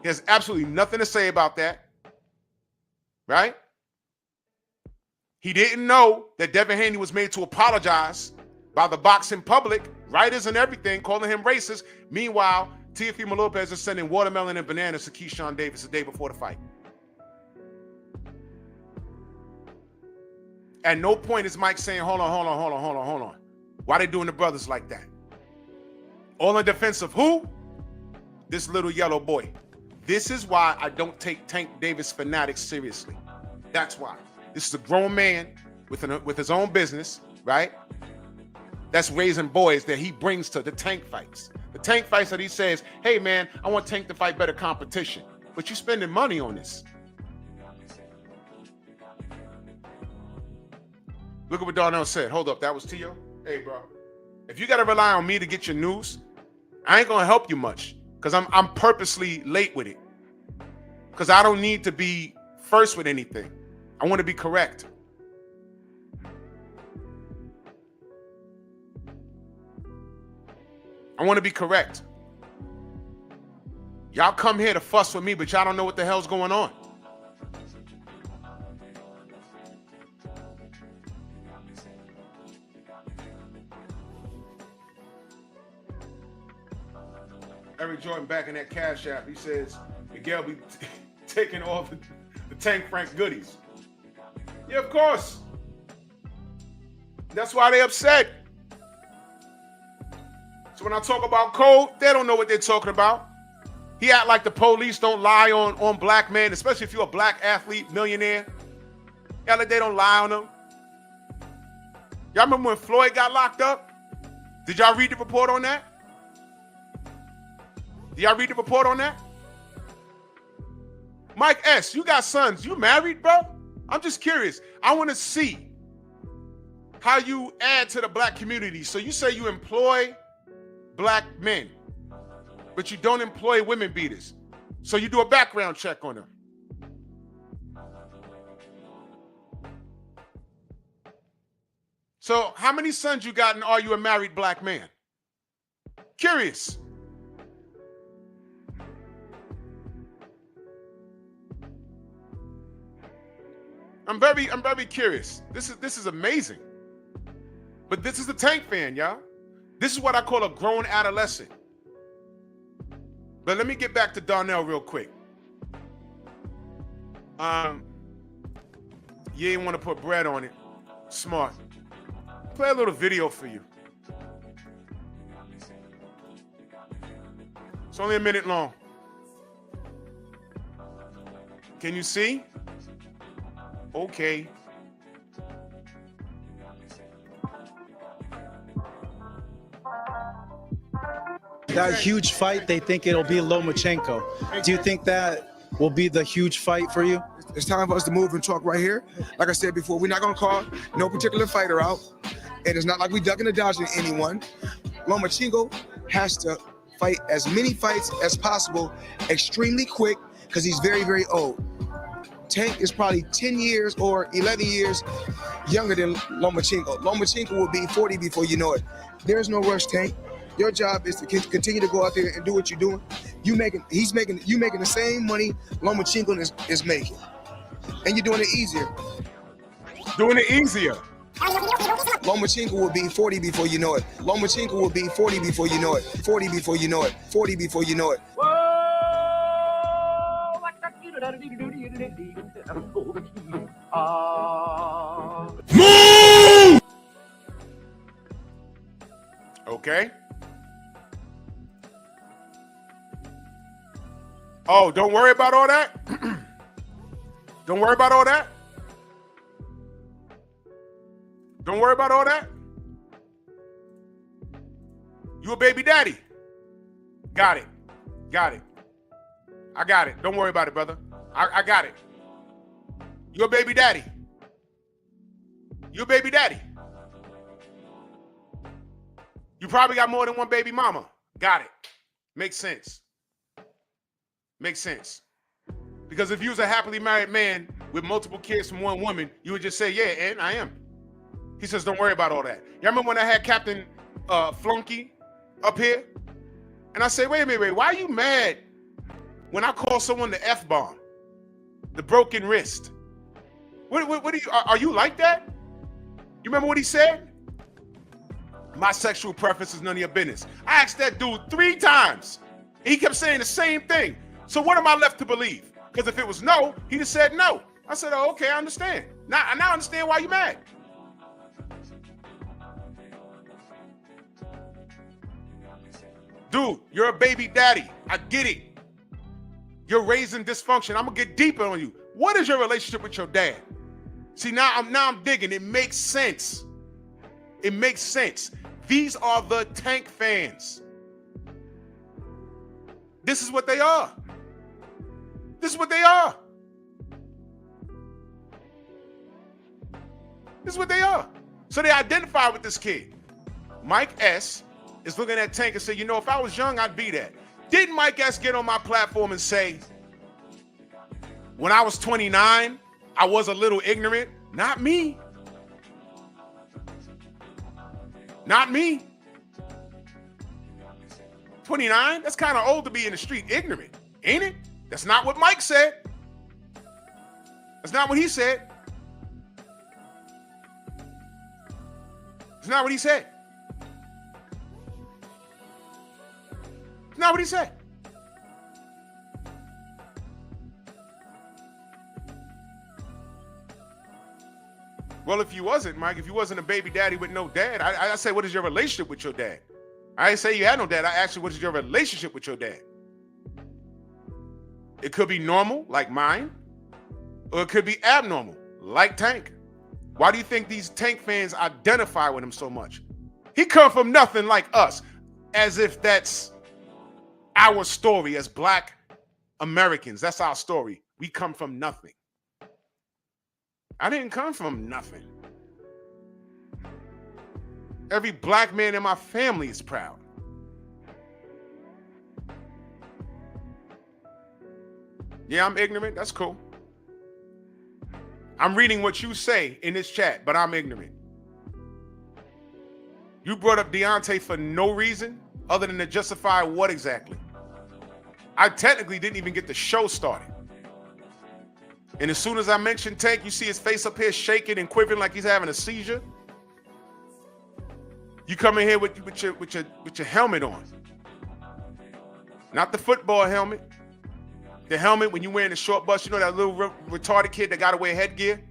He has absolutely nothing to say about that, right? He didn't know that Devin Haney was made to apologize by the boxing public, writers and everything, calling him racist. Meanwhile, Teofimo Lopez is sending watermelon and bananas to Keyshawn Davis the day before the fight. At no point is Mike saying, hold on. Why they doing the brothers like that? All in defense of who? This little yellow boy. This is why I don't take Tank Davis fanatics seriously. That's why. This is a grown man with his own business, right? That's raising boys that he brings to the Tank fights. The Tank fights that he says, hey man, I want Tank to fight better competition. But you're spending money on this. Look at what Darnell said. Hold up, that was Tio? Hey bro, if you gotta rely on me to get your news, I ain't gonna help you much. Because I'm purposely late with it. Because I don't need to be first with anything. I want to be correct. I want to be correct. Y'all come here to fuss with me, but y'all don't know what the hell's going on. Eric Jordan back in that Cash App. He says, Miguel be taking all the Tank Frank goodies. Yeah, of course. That's why they upset. So when I talk about code, they don't know what they're talking about. He act like the police don't lie on black men, especially if you're a black athlete, millionaire. Yeah, like they don't lie on them. Y'all remember when Floyd got locked up? Did y'all read the report on that? Did y'all read the report on that? Mike S., you got sons. You married, bro? I'm just curious. I want to see how you add to the black community. So you say you employ black men, but you don't employ women beaters. So you do a background check on them. So how many sons you got and are you a married black man? Curious. I'm very curious. This is amazing. But this is the Tank fan, y'all. This is what I call a grown adolescent. But let me get back to Darnell real quick. You ain't want to put bread on it. Smart. Play a little video for you. It's only a minute long. Can you see? Okay. That huge fight, they think it'll be Lomachenko. Do you think that will be the huge fight for you? It's time for us to move and talk right here. Like I said before, we're not going to call no particular fighter out. And it's not like we ducking and dodging anyone. Lomachenko has to fight as many fights as possible, extremely quick, because he's very, very old. Tank is probably 10 years or 11 years younger than Lomachenko. Lomachenko will be 40 before you know it. There's no rush, Tank. Your job is to continue to go out there and do what you're doing. You making the same money Lomachenko is making. And you're doing it easier. Doing it easier. Lomachenko will be 40 before you know it. Lomachenko will be 40 before you know it. 40 before you know it. 40 before you know it. Move! Okay. Oh, don't worry about all that. Don't worry about all that. Don't worry about all that. You a baby daddy. Got it. Got it. I got it. Don't worry about it, brother. I got it. You a baby daddy. You a baby daddy. You probably got more than one baby mama. Got it. Makes sense. Makes sense. Because if you was a happily married man with multiple kids from one woman, you would just say, yeah, and I am. He says, don't worry about all that. Y'all remember when I had Captain Flunky up here? And I say, wait a minute, why are you mad when I call someone the F-bomb? The broken wrist. What are you like that? You remember what he said? My sexual preference is none of your business. I asked that dude 3 times. And he kept saying the same thing. So what am I left to believe? Because if it was no, he'd have said no. I said, oh, okay, I understand. Now I understand why you're mad. Dude, you're a baby daddy. I get it. You're raising dysfunction. I'm gonna get deeper on you. What is your relationship with your dad? See, now I'm digging. It makes sense. It makes sense. These are the Tank fans. This is what they are. This is what they are. This is what they are. So they identify with this kid. Mike S. is looking at Tank and say, you know, if I was young, I'd be that. Didn't Mike S. get on my platform and say, when I was 29, I was a little ignorant? Not me. Not me. 29? That's kind of old to be in the street ignorant, ain't it? That's not what Mike said. That's not what he said. It's not what he said. It's not what he said. Well, if you wasn't, Mike, if you wasn't a baby daddy with no dad, I say, what is your relationship with your dad? I didn't say you had no dad. I asked you, what is your relationship with your dad? It could be normal, like mine, or it could be abnormal, like Tank. Why do you think these Tank fans identify with him so much? He come from nothing like us, as if that's our story as Black Americans. That's our story. We come from nothing. I didn't come from nothing. Every Black man in my family is proud. Yeah, I'm ignorant. That's cool. I'm reading what you say in this chat, but I'm ignorant. You brought up Deontay for no reason other than to justify what exactly? I technically didn't even get the show started. And as soon as I mentioned Tank, you see his face up here shaking and quivering like he's having a seizure. You come in here with your helmet on. Not the football helmet. The helmet when you wearing the short bus, you know that little retarded kid that got to wear headgear?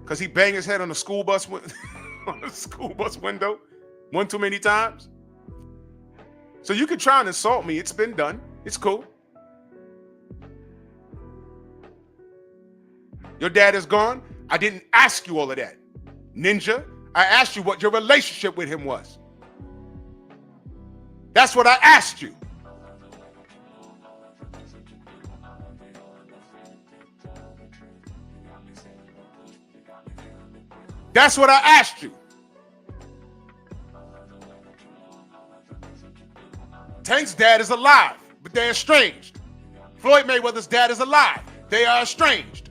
Because he banged his head on the school bus on the school bus window one too many times. So you can try and insult me. It's been done. It's cool. Your dad is gone. I didn't ask you all of that. Ninja, I asked you what your relationship with him was. That's what I asked you. That's what I asked you. Tank's dad is alive, but they're estranged. Floyd Mayweather's dad is alive. They are estranged.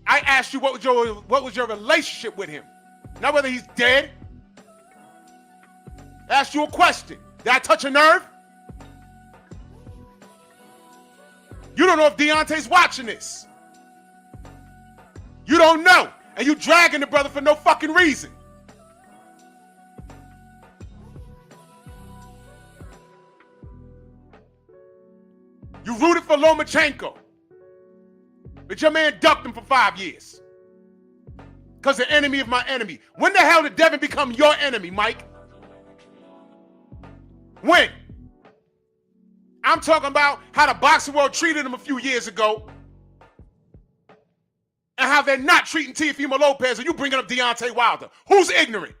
I asked you what was your relationship with him, not whether he's dead. I asked you a question. Did I touch a nerve? You don't know if Deontay's watching this. You don't know. And you dragging the brother for no fucking reason. You rooted for Lomachenko. But your man ducked him for 5 years. Because the enemy of my enemy. When the hell did Devin become your enemy, Mike? When? I'm talking about how the boxing world treated him a few years ago. And how they're not treating Teofimo Lopez, and you bringing up Deontay Wilder. Who's ignorant?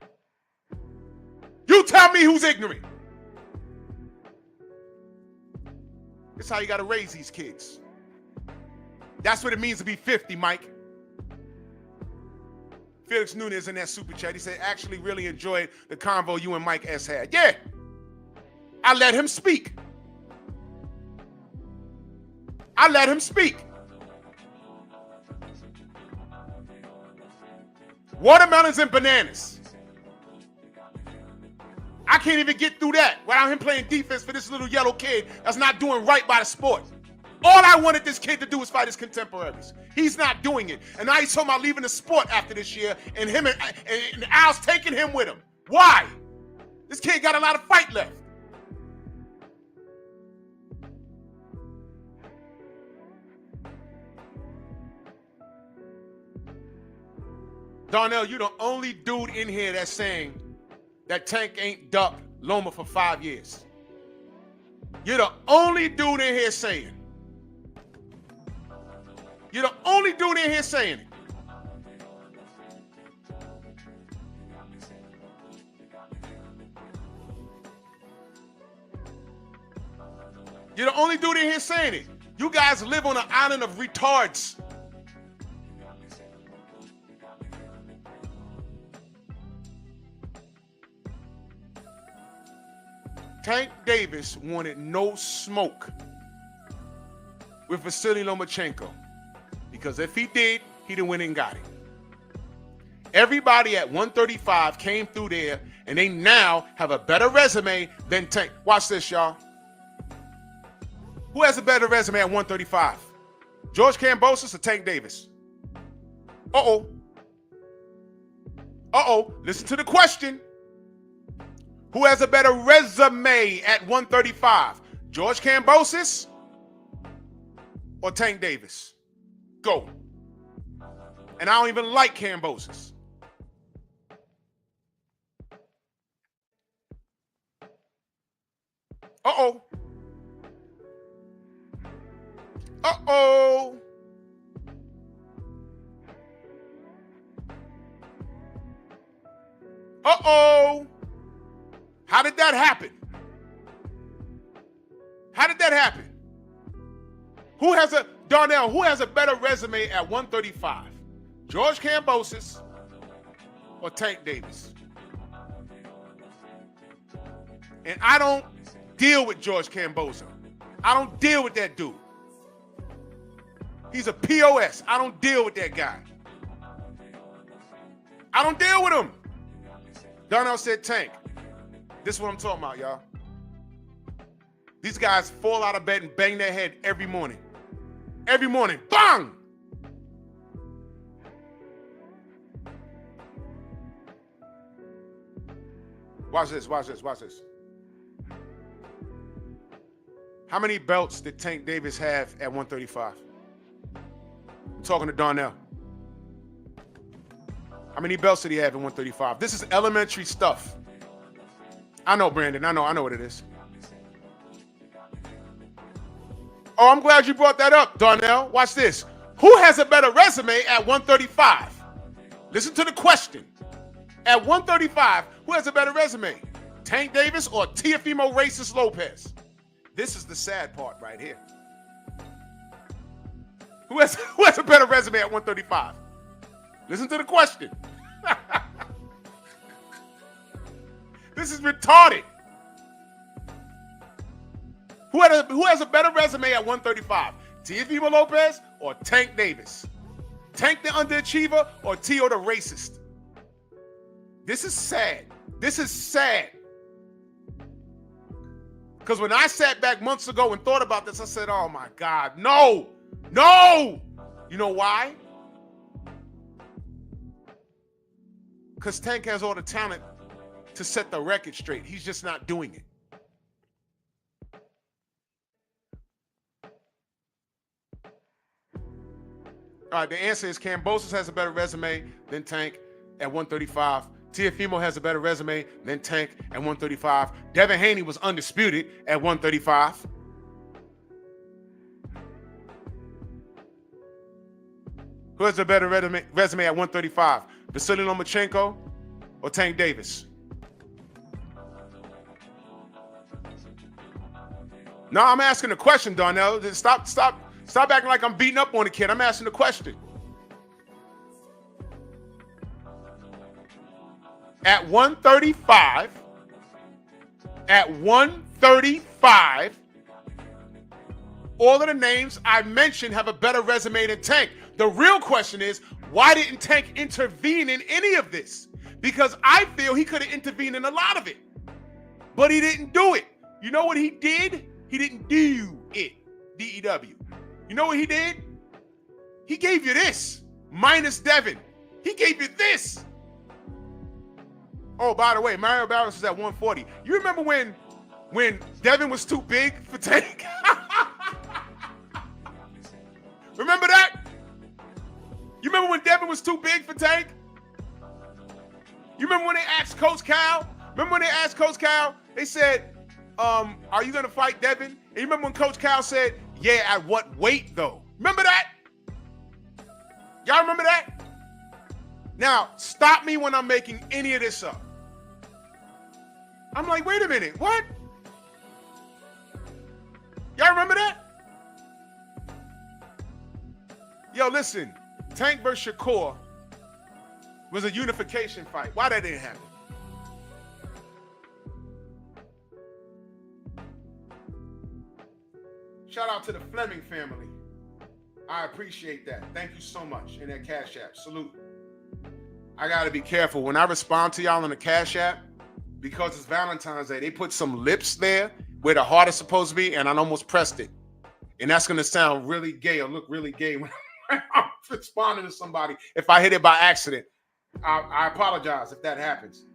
You tell me who's ignorant. That's how you got to raise these kids. That's what it means to be 50, Mike. Felix Nunez in that super chat, he said, actually really enjoyed the convo you and Mike S had. Yeah, I let him speak. I let him speak. Watermelons and bananas. I can't even get through that without him playing defense for this little yellow kid that's not doing right by the sport. All I wanted this kid to do was fight his contemporaries. He's not doing it. And now he's talking about leaving the sport after this year, and him and Al's taking him with him. Why? This kid got a lot of fight left. Darnell, you the only dude in here that's saying that Tank ain't ducked Loma for 5 years. You're the only dude in here saying. You're the only dude in here saying it. You're the only dude in here saying it. You guys live on an island of retards. Tank Davis wanted no smoke with Vasily Lomachenko because if he did, he'd have went and got it. Everybody at 135 came through there, and they now have a better resume than Tank. Watch this, y'all. Who has a better resume at 135? George Kambosos or Tank Davis? Uh-oh. Uh-oh. Listen to the question. Who has a better resume at 135? George Kambosos or Tank Davis? Go. And I don't even like Kambosos. Uh-oh. Uh-oh. Uh-oh. How did that happen? How did that happen? Who has a better resume at 135? George Kambosos or Tank Davis? And I don't deal with George Kambosos. I don't deal with that dude. He's a POS. I don't deal with that guy. I don't deal with him. Darnell said Tank. This is what I'm talking about, y'all. These guys fall out of bed and bang their head every morning. Every morning. Bang! Watch this, watch this, watch this. How many belts did Tank Davis have at 135? I'm talking to Darnell. How many belts did he have at 135? This is elementary stuff. I know, Brandon. I know what it is. Oh, I'm glad you brought that up, Darnell. Watch this. Who has a better resume at 135? Listen to the question. At 135, who has a better resume? Tank Davis or Teofimo Racist Lopez? This is the sad part right here. Who has a better resume at 135? Listen to the question. This is retarded. Who has a better resume at 135? Teofimo Lopez or Tank Davis? Tank the underachiever or Teo the racist? This is sad. This is sad. Because when I sat back months ago and thought about this, I said, oh my God, no, no. You know why? Because Tank has all the talent to set the record straight. He's just not doing it. All right, the answer is Kambosos has a better resume than Tank at 135. Teofimo has a better resume than Tank at 135. Devin Haney was undisputed at 135. Who has a better resume at 135? Vasily Lomachenko or Tank Davis? No, I'm asking a question, Darnell. Stop acting like I'm beating up on the kid. I'm asking the question. At 135, all of the names I mentioned have a better resume than Tank. The real question is, why didn't Tank intervene in any of this? Because I feel he could have intervened in a lot of it, but he didn't do it. You know what he did? He didn't do it, D-E-W. You know what he did? He gave you this, minus Devin. He gave you this. Oh, by the way, Mario Barros is at 140. You remember when Devin was too big for Tank? Remember that? You remember when Devin was too big for Tank? You remember when they asked Coach Cal? They said, are you going to fight Devin? And you remember when Coach Cal said, yeah, at what weight though? Remember that? Y'all remember that? Now, stop me when I'm making any of this up. I'm like, wait a minute, what? Y'all remember that? Yo, listen, Tank versus Shakur was a unification fight. Why that didn't happen? Shout out to the Fleming family. I appreciate that. Thank you so much. And that Cash App. Salute. I got to be careful. When I respond to y'all on the Cash App, because it's Valentine's Day, they put some lips there where the heart is supposed to be, and I almost pressed it. And that's going to sound really gay or look really gay when I'm responding to somebody. If I hit it by accident, I apologize if that happens.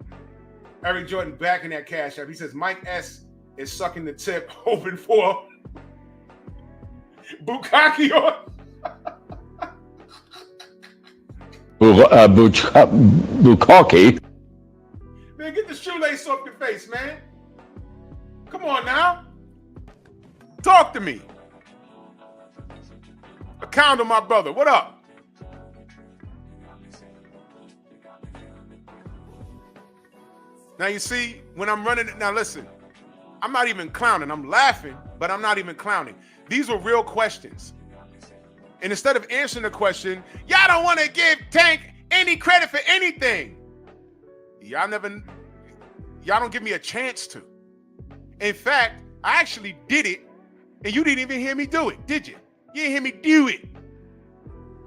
Eric Jordan back in that Cash App. He says, Mike S. is sucking the tip, hoping for Bukkake or Bukkake. Man, get the shoelace off your face, man. Come on now. Talk to me. Account of my brother. What up? Now you see, when I'm running it, now listen, I'm not even clowning. I'm laughing, but I'm not even clowning. These were real questions. And instead of answering the question, y'all don't want to give Tank any credit for anything. Y'all don't give me a chance to. In fact, I actually did it, and you didn't even hear me do it, did you? You didn't hear me do it.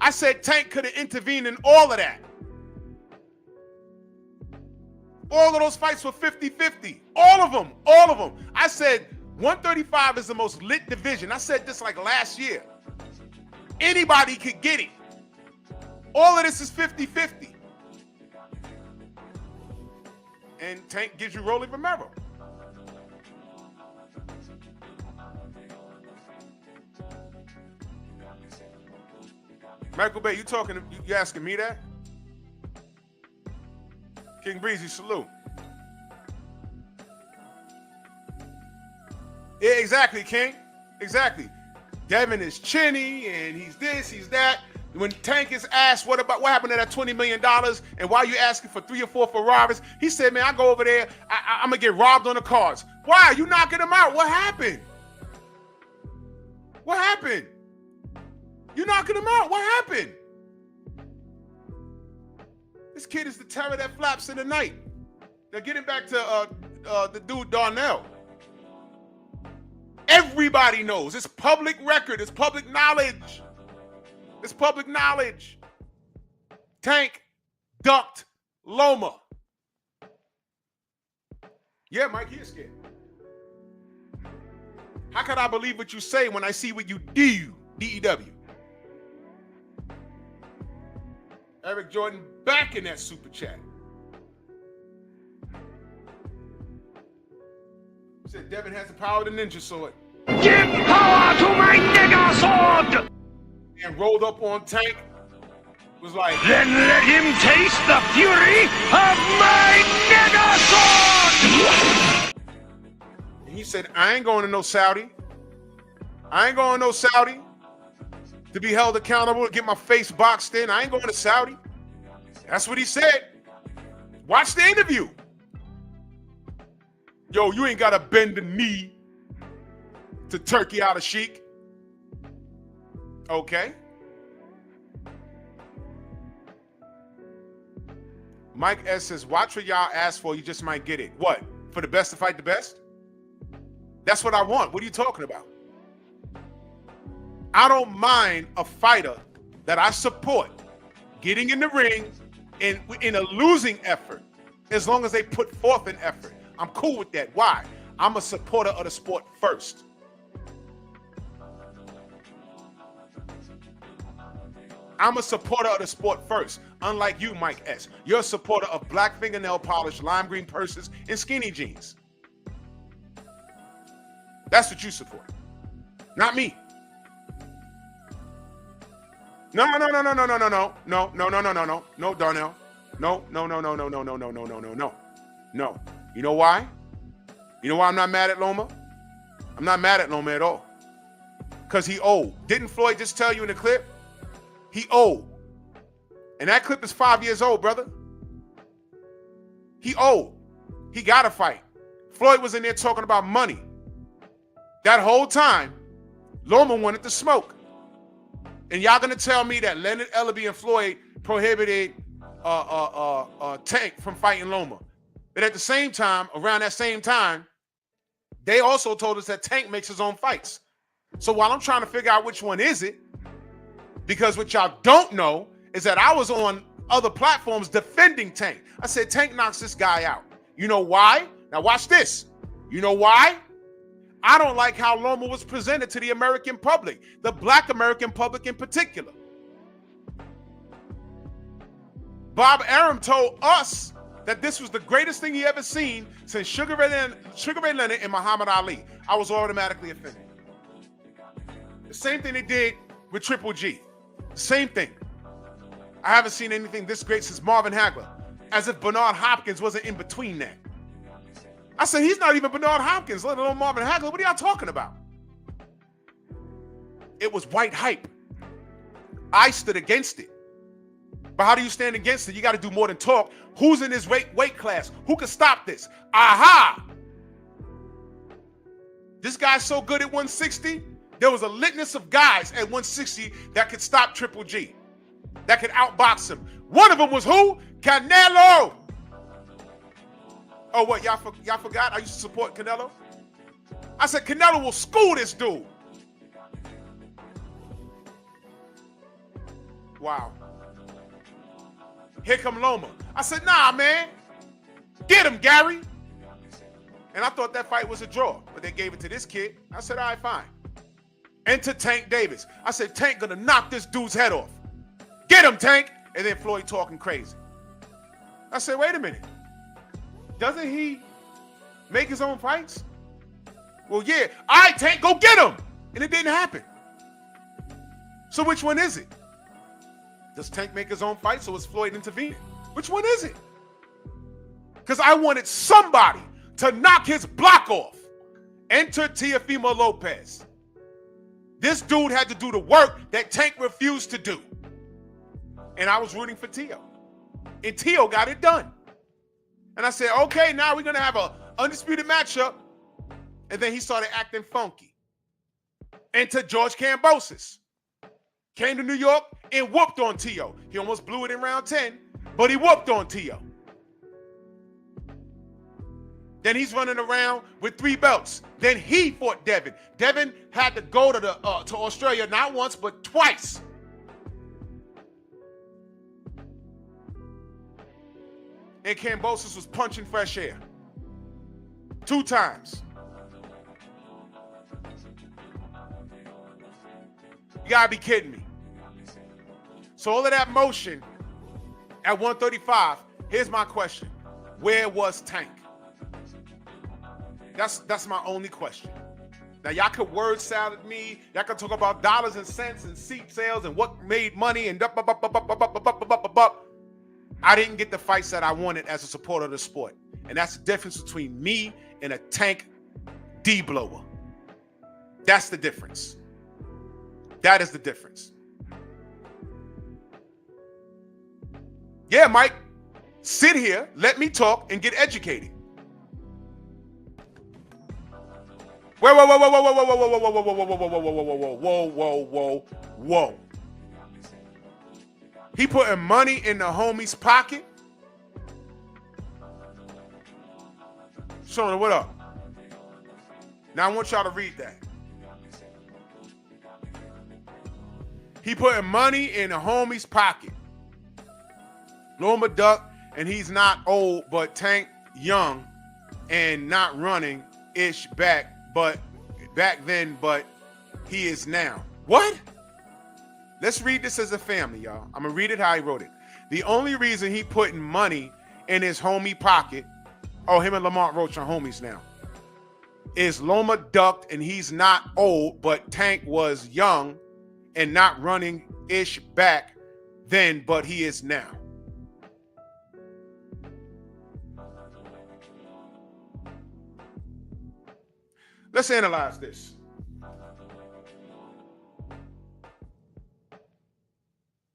I said Tank could have intervened in all of that. All of those fights were 50-50. All of them. I said 135 is the most lit division. I said this like last year. Anybody could get it. All of this is 50-50. And Tank gives you Rolly Romero. Michael Bay, you asking me that? King Breezy, salute. Yeah, exactly, King. Exactly. Devin is chinny and he's this, he's that. When Tank is asked what happened to that $20 million and why you asking for 3 or 4 Ferraris, he said, man, I go over there, I'm gonna get robbed on the cars. Why? You knocking him out? What happened? What happened? You knocking him out? What happened? This kid is the terror that flaps in the night. Now getting back to the dude Darnell. Everybody knows. It's public record. It's public knowledge. It's public knowledge. Tank ducked Loma. Yeah, Mike, he is scared. How could I believe what you say when I see what you do? DEW. Eric Jordan back in that super chat. He said Devin has the power of the ninja sword. Give power to my nigga sword! And rolled up on Tank. Was like, then let him taste the fury of my nigga sword! And he said, I ain't going to no Saudi. I ain't going to no Saudi to be held accountable, to get my face boxed in. I ain't going to Saudi. That's what he said. Watch the interview. Yo, you ain't got to bend the knee to Turkey out of Sheik. Okay. Mike S says, watch what y'all ask for. You just might get it. What? For the best to fight the best? That's what I want. What are you talking about? I don't mind a fighter that I support getting in the ring in a losing effort as long as they put forth an effort. I'm cool with that. Why? I'm a supporter of the sport first. I'm a supporter of the sport first, unlike you, Mike S. You're a supporter of black fingernail polish, lime green purses, and skinny jeans. That's what you support, not me. No, Darnell. No. You know why? You know why I'm not mad at Loma? I'm not mad at Loma at all. Because he old. Didn't Floyd just tell you in the clip? He old. And that clip is 5 years old, brother. He old. He got to fight. Floyd was in there talking about money. That whole time, Loma wanted to smoke. And y'all gonna tell me that Leonard Ellaby and Floyd prohibited Tank from fighting Loma. But at the same time, around that same time, they also told us that Tank makes his own fights. So while I'm trying to figure out which one is it, because what y'all don't know is that I was on other platforms defending Tank. I said, Tank knocks this guy out. You know why? Now watch this. You know why? I don't like how Loma was presented to the American public, the black American public in particular. Bob Arum told us that this was the greatest thing he ever seen since Sugar Ray Leonard and Muhammad Ali. I was automatically offended. The same thing they did with Triple G. Same thing. I haven't seen anything this great since Marvin Hagler, as if Bernard Hopkins wasn't in between that. I said, he's not even Bernard Hopkins, let alone Marvin Hagler. What are y'all talking about? It was white hype. I stood against it. But how do you stand against it? You got to do more than talk. Who's in this weight class? Who can stop this? Aha! This guy's so good at 160. There was a litness of guys at 160 that could stop Triple G, that could outbox him. One of them was who? Canelo. Oh, what, y'all forgot? I used to support Canelo. I said, Canelo will school this dude. Wow. Here come Loma. I said, nah, man. Get him, Gary. And I thought that fight was a draw, but they gave it to this kid. I said, all right, fine. Enter Tank Davis. I said, Tank gonna knock this dude's head off. Get him, Tank. And then Floyd talking crazy. I said, wait a minute. Doesn't he make his own fights? Well, yeah. All right, Tank, go get him. And it didn't happen. So which one is it? Does Tank make his own fights or is Floyd intervening? Which one is it? Because I wanted somebody to knock his block off. Enter Teofimo Lopez. This dude had to do the work that Tank refused to do. And I was rooting for Teo. And Teo got it done. And I said, okay, now we're going to have an undisputed matchup. And then he started acting funky. Enter George Kambosos. Came to New York and whooped on Teo. He almost blew it in round 10, but he whooped on Teo. Then he's running around with 3 belts. Then he fought Devin. Devin had to go to Australia not once, but twice. And Kambosos was punching fresh air. 2 times. You gotta be kidding me. So all of that motion at 135, here's my question. Where was Tank? That's my only question. Now y'all could word salad me. Y'all could talk about dollars and cents and seat sales and what made money and I didn't get the fights that I wanted as a supporter of the sport. And that's the difference between me and a Tank D-blower. That's the difference. That is the difference. Yeah, Mike, sit here, let me talk, and get educated. Whoa, whoa, whoa, whoa, whoa, whoa, whoa, whoa, whoa, whoa, whoa, whoa, whoa, whoa, whoa, whoa, whoa. He putting money in the homie's pocket. Shona, what up? Now I want y'all to read that. He putting money in the homie's pocket. Loma duck, and he's not old, but Tank young and not running ish back then, but he is now. What? Let's read this as a family, y'all. I'm gonna read it how he wrote it. The only reason he putting money in his homie pocket, oh, him and Lamont Roach are homies now, is Loma ducked and he's not old, but Tank was young and not running ish back then, but he is now. Let's analyze this.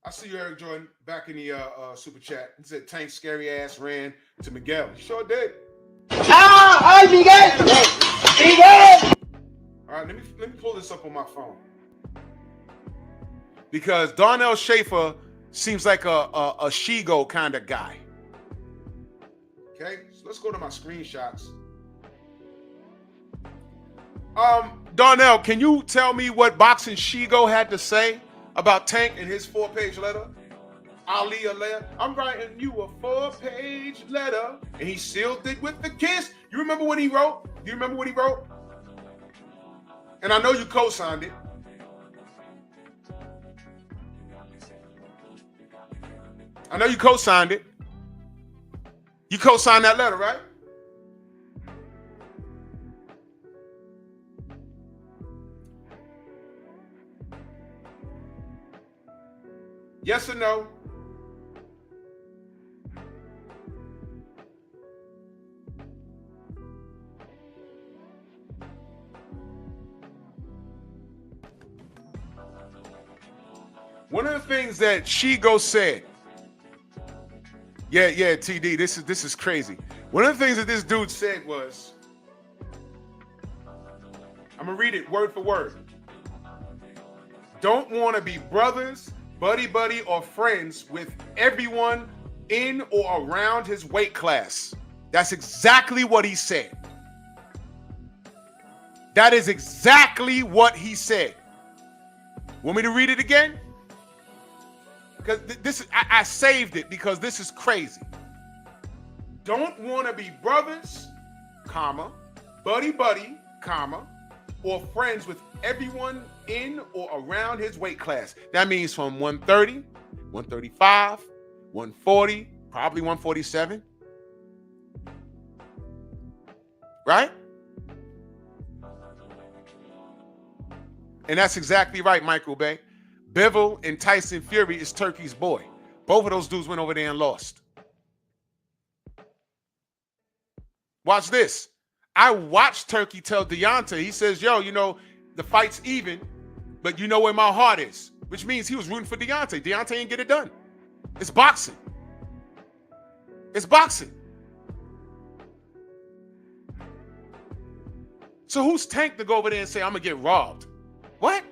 I see you, Eric Jordan, back in the super chat. He said Tank scary ass ran to Miguel. He sure did. ¡Ay, Miguel! ¡Miguel! All right, let me pull this up on my phone. Because Darnell Schaefer seems like a Shigo kind of guy. Okay, so let's go to my screenshots. Darnell, can you tell me what Boxing Shigo had to say about Tank in his 4-page letter? Ali a letter. I'm writing you a 4-page letter, and he sealed it with the kiss. You remember what he wrote? Do you remember what he wrote? And I know you co-signed it. I know you co-signed it. You co-signed that letter, right? Yes or no? One of the things that Shigo said, yeah, TD, this is crazy. One of the things that this dude said was, I'm gonna read it word for word. Don't want to be brothers, buddy, or friends with everyone in or around his weight class. That's exactly what he said. That is exactly what he said. Want me to read it again? because this is, I saved it because this is crazy. Don't want to be brothers, comma, buddy, comma, or friends with everyone in or around his weight class. That means from 130, 135, 140, probably 147. Right? And that's exactly right, Michael Bay. Bivol and Tyson Fury is Turkey's boy. Both of those dudes went over there and lost. Watch this. I watched Turkey tell Deontay, he says, yo, you know, the fight's even, but you know where my heart is, which means he was rooting for Deontay. Deontay didn't get it done. It's boxing. It's boxing. So who's Tank to go over there and say, I'm going to get robbed? What?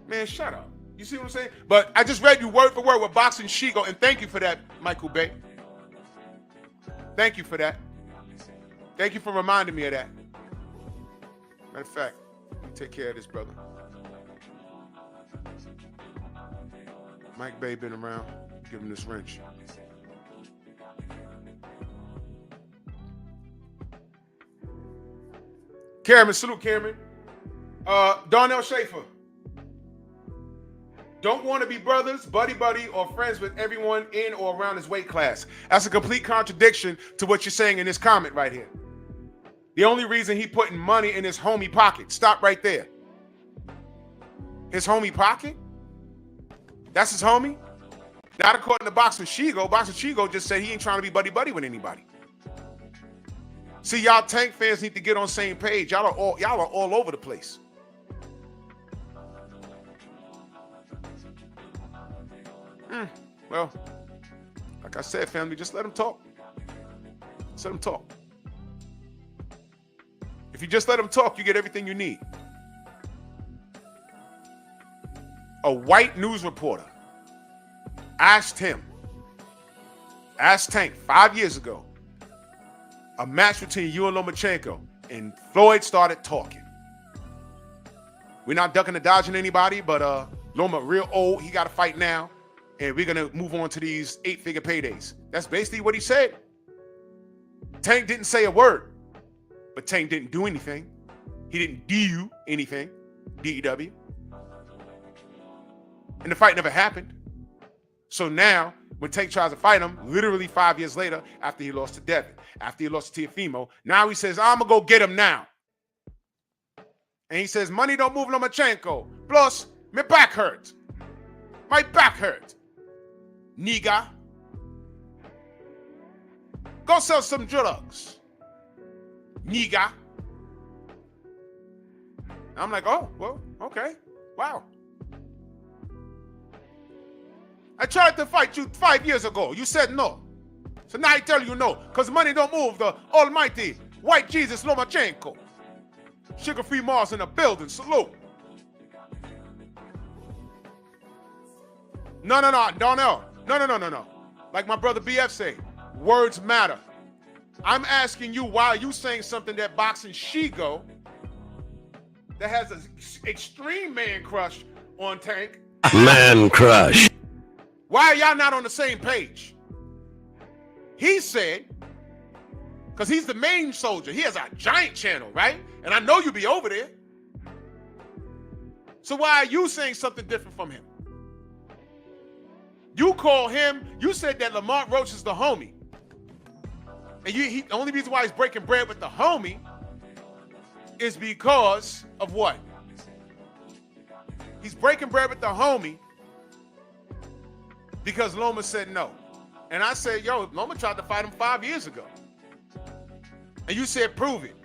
Man, shut up. You see what I'm saying? But I just read you word for word with Boxing Shigo, and thank you for that, Michael Bay. Thank you for that. Thank you for reminding me of that. Matter of fact, let me take care of this, brother. Mike Bay been around. Give him this wrench. Cameron, salute Cameron. Darnell Schaefer. Don't want to be brothers, buddy, or friends with everyone in or around his weight class. That's a complete contradiction to what you're saying in this comment right here. The only reason he putting money in his homie pocket. Stop right there. His homie pocket? That's his homie? Not according to Boxing Shigo. Boxing Shigo just said he ain't trying to be buddy with anybody. See, y'all Tank fans need to get on the same page. Y'all are all over the place. Well, like I said, family, just let him talk. Just let him talk. If you just let him talk, you get everything you need. A white news reporter asked Tank 5 years ago, a match between you and Lomachenko, and Floyd started talking. We're not ducking or dodging anybody, but Loma real old, he got to fight now, and we're going to move on to these 8-figure paydays. That's basically what he said. Tank didn't say a word, but Tank didn't do anything. He didn't do anything, DEW. And the fight never happened. So now, when Tank tries to fight him, literally 5 years later, after he lost to Devin, after he lost to Teofimo, now he says, I'm going to go get him now. And he says, money don't move Lomachenko. Plus, my back hurts. My back hurts. Nigga. Go sell some drugs. Nigga. I'm like, oh, well, okay. Wow. I tried to fight you 5 years ago. You said no. So now I tell you no, because money don't move the almighty white Jesus Lomachenko. Sugar-free Mars in the building. Salute. No, Darnell. No. Like my brother BF say, words matter. I'm asking you, why are you saying something that Boxing Shigo, that has an extreme man crush on Tank? Man crush. Why are y'all not on the same page? He said, because he's the main soldier. He has a giant channel, right? And I know you be over there. So why are you saying something different from him? You call him, you said that Lamont Roach is the homie. And the only reason why he's breaking bread with the homie is because of what? He's breaking bread with the homie because Loma said no. And I said, yo, Loma tried to fight him 5 years ago. And you said, prove it.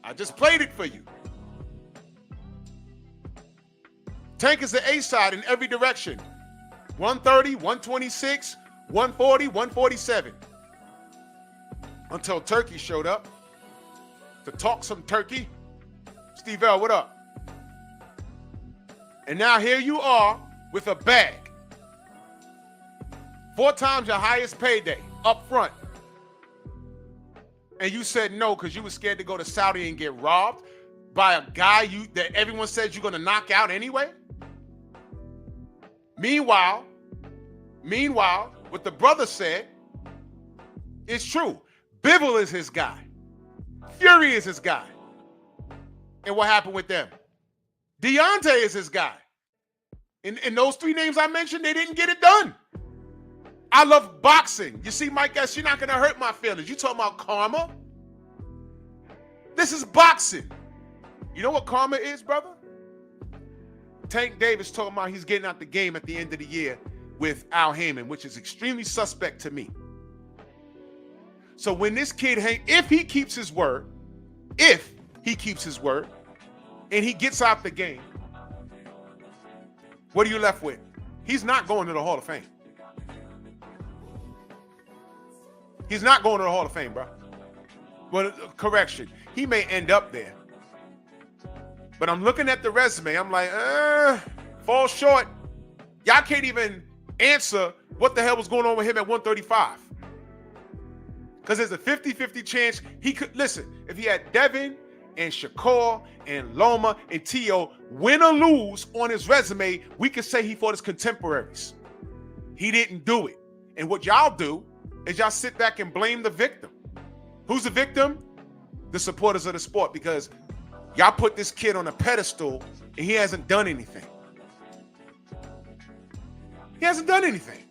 I just played it for you. Tank is the A side in every direction. 130, 126, 140, 147. Until Turkey showed up to talk some turkey. Steve L, what up? And now here you are with a bag. 4 times your highest payday up front. And you said no because you were scared to go to Saudi and get robbed by a guy that everyone said you're going to knock out anyway? Meanwhile, what the brother said is true. Bivol is his guy. Fury is his guy. And what happened with them? Deontay is his guy. In those three names I mentioned, they didn't get it done. I love boxing. You see, Mike S., you're not going to hurt my feelings. You talking about karma? This is boxing. You know what karma is, brother? Tank Davis talking about he's getting out the game at the end of the year with Al Heyman, which is extremely suspect to me. So when this kid, if he keeps his word, and he gets out the game, what are you left with? He's not going to the Hall of Fame. He's not going to the Hall of Fame, bro. Well, correction, he may end up there. But I'm looking at the resume. I'm like, fall short. Y'all can't even answer what the hell was going on with him at 135. Because there's a 50-50 chance he could, listen, if he had Devin and Shakur and Loma and Tio win or lose on his resume, we could say he fought his contemporaries. He didn't do it. And what y'all do is y'all sit back and blame the victim. Who's the victim? The supporters of the sport, because y'all put this kid on a pedestal and he hasn't done anything. He hasn't done anything.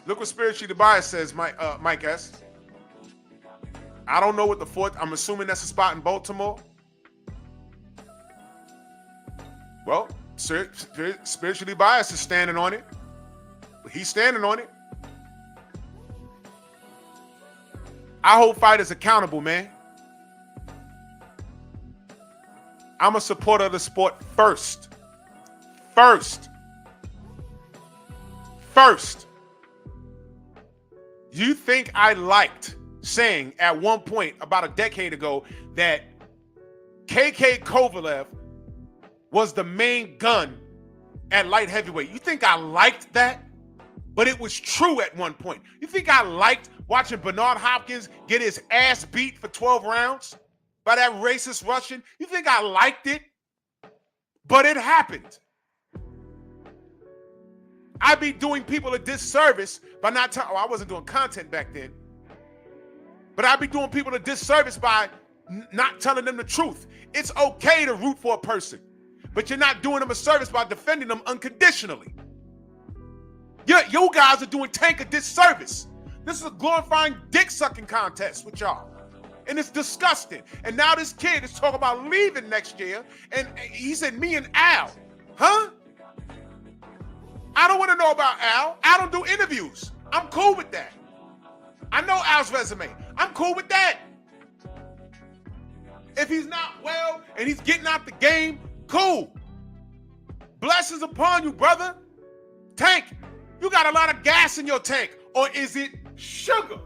Look what Spiritually Biased says, Mike S. I don't know what the fourth, I'm assuming that's a spot in Baltimore. Well, Spiritually Biased is standing on it. He's standing on it. I hold fighters accountable, man. I'm a supporter of the sport first. You think I liked saying at one point about a decade ago that KK Kovalev was the main gun at light heavyweight? You think I liked that? But it was true at one point. You think I liked watching Bernard Hopkins get his ass beat for 12 rounds by that racist Russian? You think I liked it? But it happened. I'd be doing people a disservice by not telling, I wasn't doing content back then, but I'd be doing people a disservice by not telling them the truth. It's okay to root for a person, but you're not doing them a service by defending them unconditionally. You guys are doing Tank a disservice. This is a glorifying dick-sucking contest with y'all. And it's disgusting. And now this kid is talking about leaving next year, and he said, me and Al. Huh? I don't want to know about Al. I don't do interviews. I'm cool with that. I know Al's resume. I'm cool with that. If he's not well and he's getting out the game, cool. Blessings upon you, brother. Tank, you got a lot of gas in your tank. Or is it sugar?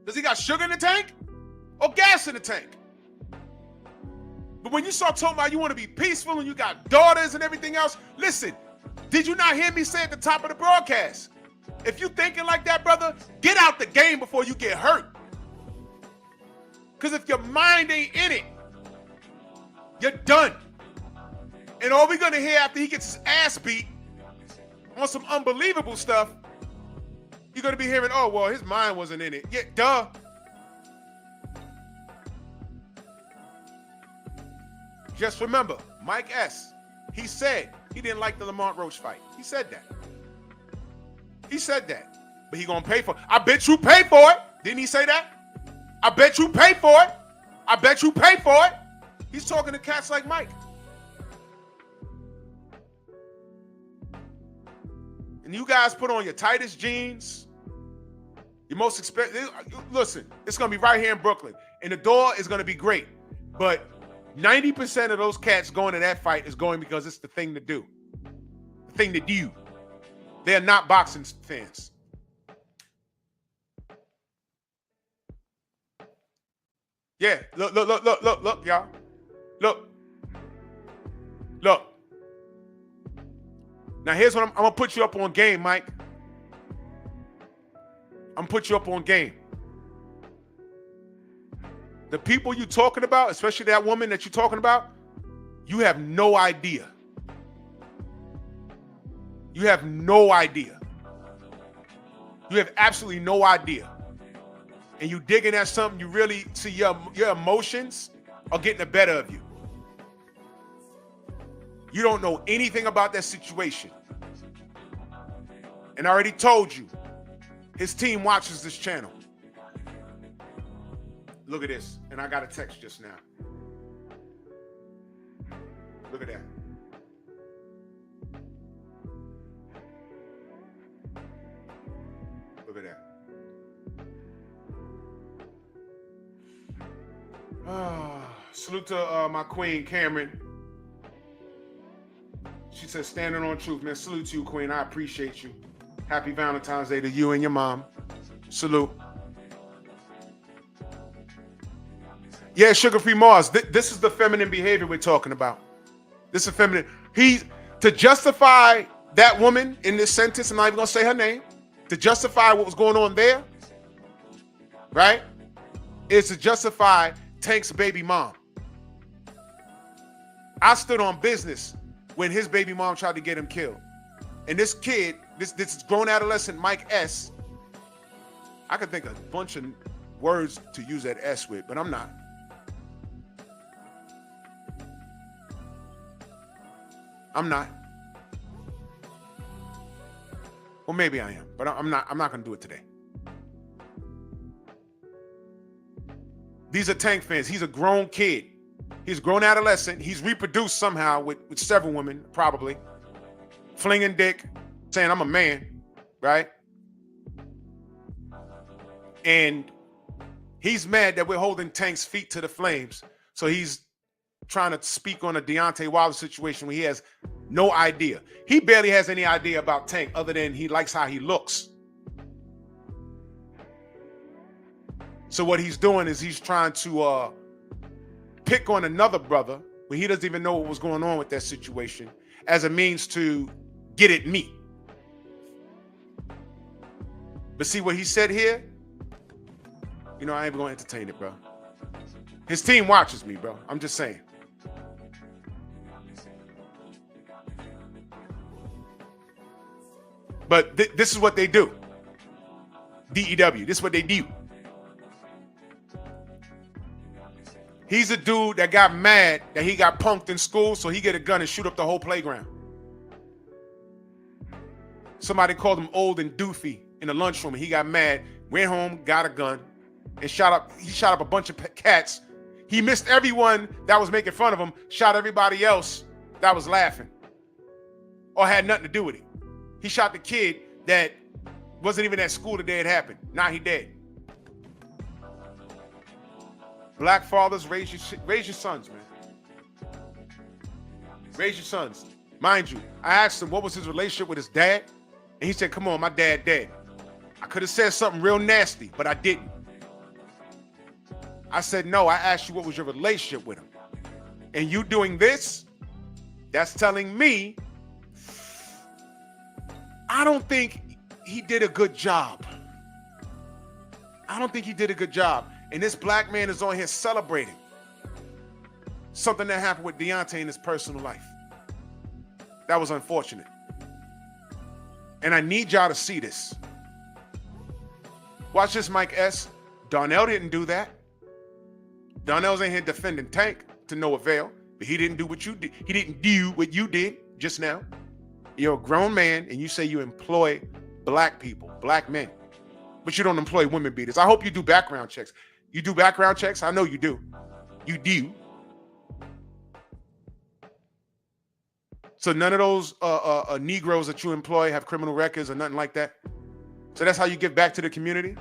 Does he got sugar in the tank or gas in the tank? But when you start talking about you want to be peaceful and you got daughters and everything else, listen, did you not hear me say at the top of the broadcast? If you thinking like that, brother, get out the game before you get hurt. Because if your mind ain't in it, you're done. And all we're going to hear after he gets his ass beat on some unbelievable stuff, you're going to be hearing, oh, well, his mind wasn't in it. Yeah, duh. Just remember, Mike S., he said he didn't like the Lamont Roach fight. He said that. He said that. But he going to pay for it. I bet you pay for it. Didn't he say that? I bet you pay for it. I bet you pay for it. He's talking to cats like Mike. And you guys put on your tightest jeans, your most expensive. Listen, it's going to be right here in Brooklyn. And the door is going to be great. But 90% of those cats going to that fight is going because it's the thing to do. The thing to do. They're not boxing fans. Yeah, look, y'all. Look. Now, here's what I'm going to put you up on game, Mike. I'm going to put you up on game. The people you're talking about, especially that woman that you're talking about, you have no idea. You have no idea. You have absolutely no idea. And you digging at something, you really see your emotions are getting the better of you. You don't know anything about that situation. And I already told you, his team watches this channel. Look at this. And I got a text just now. Look at that. Look at that. Salute to my queen, Cameron. She says, standing on truth, man. Salute to you, queen. I appreciate you. Happy Valentine's Day to you and your mom. Salute. Yeah, Sugar-Free Mars. This is the feminine behavior we're talking about. This is feminine. To justify that woman in this sentence, I'm not even going to say her name, to justify what was going on there, right, is to justify Tank's baby mom. I stood on business when his baby mom tried to get him killed. And this kid, this grown adolescent, Mike S., I could think of a bunch of words to use that S with, but I'm not. I'm not. Well, maybe I am, but I'm not going to do it today. These are Tank fans. He's a grown kid. He's a grown adolescent. He's reproduced somehow with several women, probably. Flinging dick, saying I'm a man, right? And he's mad that we're holding Tank's feet to the flames. So he's trying to speak on a Deontay Wilder situation where he has no idea. He barely has any idea about Tank other than he likes how he looks. So what he's doing is he's trying to pick on another brother when he doesn't even know what was going on with that situation as a means to get at me. But see what he said here? You know, I ain't going to entertain it, bro. His team watches me, bro. I'm just saying. But this is what they do. DEW, this is what they do. He's a dude that got mad that he got punked in school, so he get a gun and shoot up the whole playground. Somebody called him old and doofy in the lunchroom, and he got mad, went home, got a gun, and he shot up a bunch of cats. He missed everyone that was making fun of him, shot everybody else that was laughing or had nothing to do with it. He shot the kid that wasn't even at school the day it happened. Now he dead. Black fathers, raise your sons, man. Raise your sons. Mind you, I asked him what was his relationship with his dad, and he said, come on, my dad dead. I could have said something real nasty, but I didn't. I said, no, I asked you what was your relationship with him. And you doing this, that's telling me, I don't think he did a good job. I don't think he did a good job. And this black man is on here celebrating something that happened with Deontay in his personal life. That was unfortunate. And I need y'all to see this. Watch this, Mike S. Darnell didn't do that. Darnell's in here defending Tank to no avail, but he didn't do what you did. He didn't do what you did just now. You're a grown man and you say you employ black people, black men, but you don't employ women beaters. I hope you do background checks. You do background checks? I know you do. You do. So none of those Negroes that you employ have criminal records or nothing like that? So that's how you give back to the community?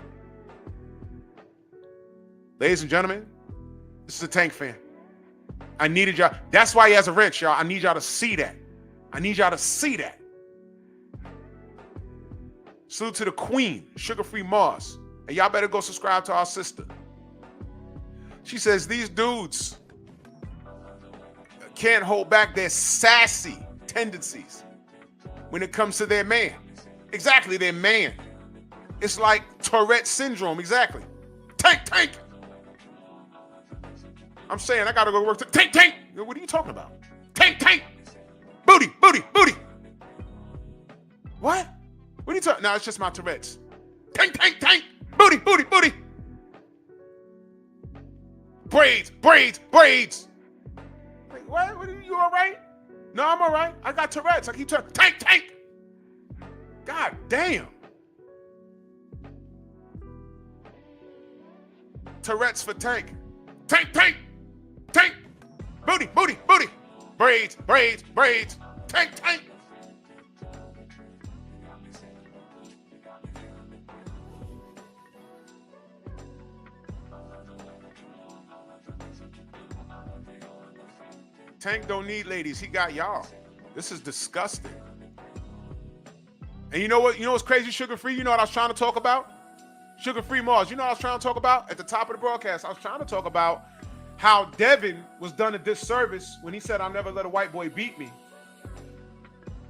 Ladies and gentlemen, this is a Tank fan. I needed y'all. That's why he has a wrench, y'all. I need y'all to see that. I need y'all to see that. Salute to the queen, Sugar-Free Mars. And y'all better go subscribe to our sister. She says these dudes can't hold back their sassy tendencies. when it comes to their man. Exactly, their man. It's like Tourette syndrome, exactly. Tank. I'm saying I gotta go to work. Tank. What are you talking about? Tank. Booty. What? What are you talking? No, it's just my Tourette's. Tank. Booty. Braids. Wait, what? What are you all right? No, I'm all right. I got Tourette's. I keep turning. Tank. God damn. Tourette's for Tank. Tank. Booty. Braids. Tank. Tank don't need ladies. He got y'all. This is disgusting. And you know what? You know what's crazy, Sugar Free? You know what I was trying to talk about? Sugar Free Mars. You know what I was trying to talk about? At the top of the broadcast, I was trying to talk about how Devin was done a disservice when he said, "I'll never let a white boy beat me."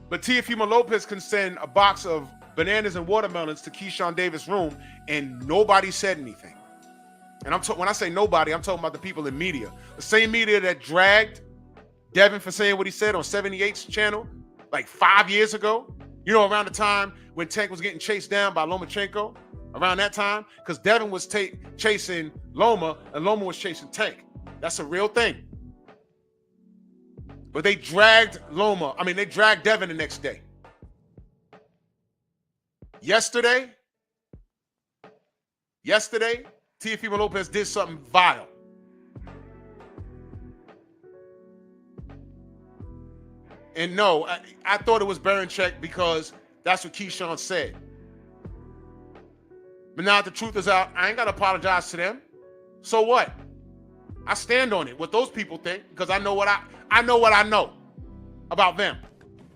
But Teofimo Lopez can send a box of bananas and watermelons to Keyshawn Davis' room, and nobody said anything. And when I say nobody, I'm talking about the people in media. The same media that dragged Devin for saying what he said on 78's channel like 5 years ago. You know, around the time when Tank was getting chased down by Lomachenko, around that time, because Devin was chasing Loma and Loma was chasing Tank. That's a real thing. But they dragged Devin the next day. Yesterday, Teofimo Lopez did something vile. And no, I thought it was Baranchek because that's what Keyshawn said. But now the truth is out, I ain't got to apologize to them. So what? I stand on it, what those people think, because I know what I know about them.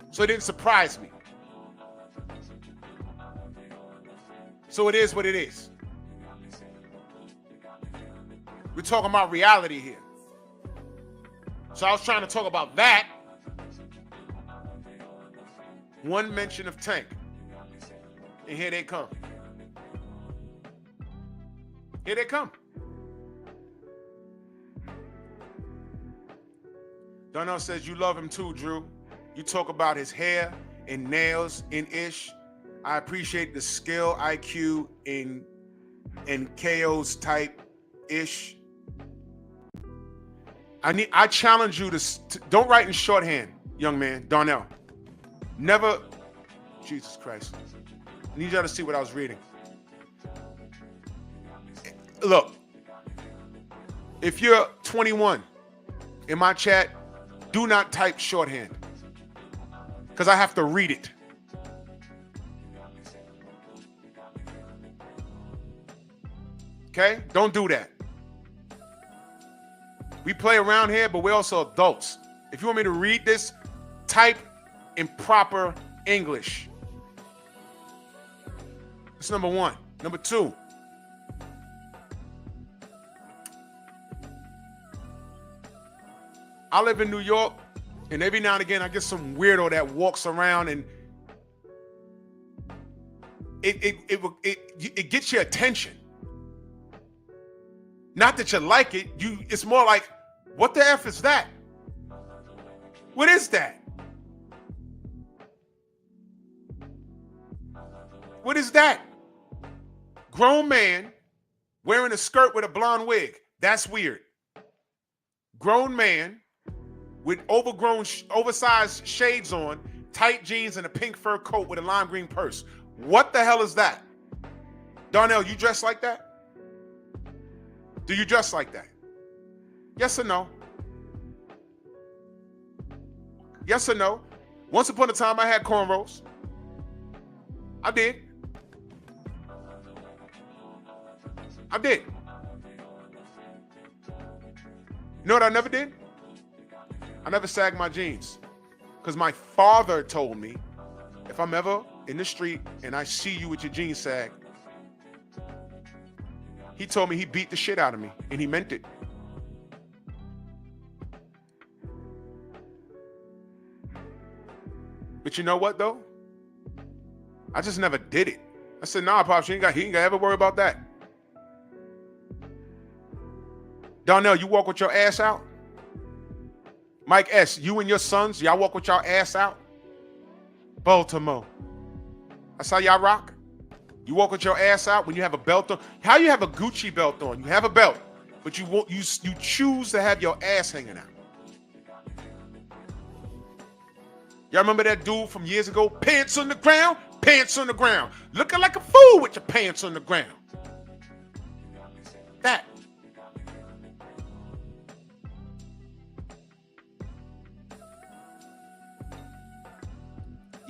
So it didn't surprise me. So it is what it is. We're talking about reality here. So I was trying to talk about that. One mention of Tank. And here they come. Here they come. Darnell says you love him too, Drew. You talk about his hair and nails in Ish. I appreciate the skill, IQ in KO's type Ish. I challenge you to don't write in shorthand, young man, Darnell. Never, Jesus Christ. I need y'all to see what I was reading. Look, if you're 21 in my chat, do not type shorthand because I have to read it. Okay? Don't do that. We play around here, but we're also adults. If you want me to read this, type in proper English. That's number one. Number two. I live in New York, and every now and again I get some weirdo that walks around and it gets your attention. Not that you like it, it's more like, what the F is that? What is that? What is that? Grown man wearing a skirt with a blonde wig. That's weird. Grown man with oversized shades on, tight jeans, and a pink fur coat with a lime green purse. What the hell is that? Darnell, you dress like that? Do you dress like that? Yes or no? Yes or no? Once upon a time, I had cornrows. I did. I did. You know what I never did? I never sagged my jeans. Because my father told me, if I'm ever in the street and I see you with your jeans sagged, he told me he beat the shit out of me, and he meant it. But you know what, though? I just never did it. I said, nah, Pops, he ain't got to ever worry about that. Donnell, you walk with your ass out? Mike S., you and your sons, y'all walk with your ass out? Baltimore. That's how y'all rock? You walk with your ass out when you have a belt on? How you have a Gucci belt on? You have a belt, but you choose to have your ass hanging out. Y'all remember that dude from years ago? Pants on the ground, pants on the ground. Looking like a fool with your pants on the ground. That.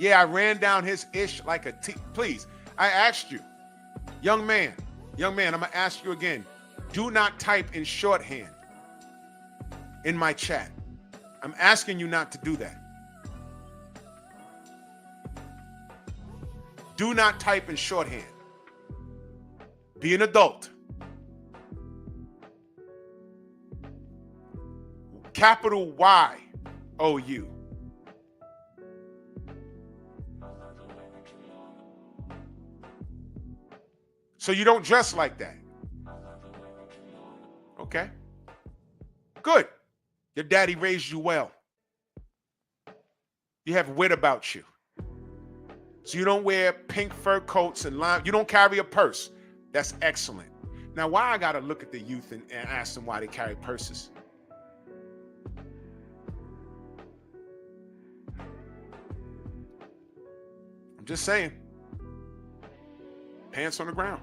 Yeah, I ran down his ish like a T. Please, I asked you, young man, I'm going to ask you again. Do not type in shorthand in my chat. I'm asking you not to do that. Do not type in shorthand. Be an adult. Capital Y-O-U. So you don't dress like that. Okay. Good. Your daddy raised you well. You have wit about you. So you don't wear pink fur coats and lime. You don't carry a purse. That's excellent. Now, why I got to look at the youth and ask them why they carry purses? I'm just saying. Pants on the ground.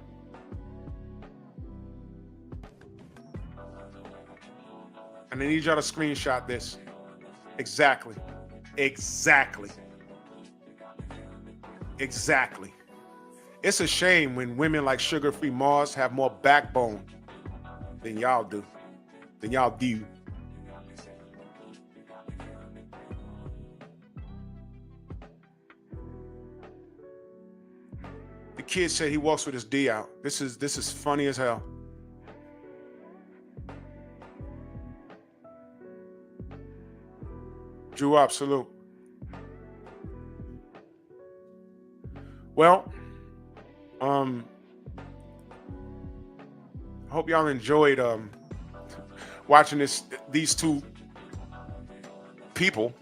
And I need y'all to screenshot this. Exactly. Exactly. Exactly. It's a shame when women like Sugar Free Mars have more backbone than y'all do. The kid said he walks with his D out. This is funny as hell. Drew up, salute. Well, I hope y'all enjoyed watching these two people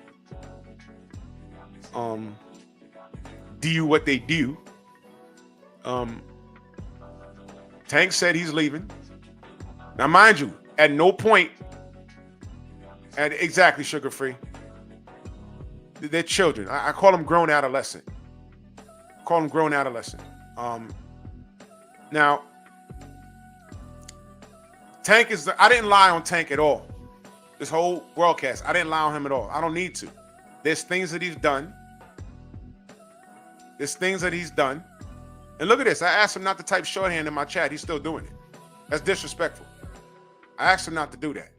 do what they do. Tank said he's leaving. Now, mind you, at no point, and exactly, Sugar Free, they're children. I call them grown adolescent. Call them grown adolescent. Now, Tank is I didn't lie on Tank at all. This whole broadcast, I didn't lie on him at all. I don't need to. There's things that he's done. And look at this. I asked him not to type shorthand in my chat. He's still doing it. That's disrespectful. I asked him not to do that.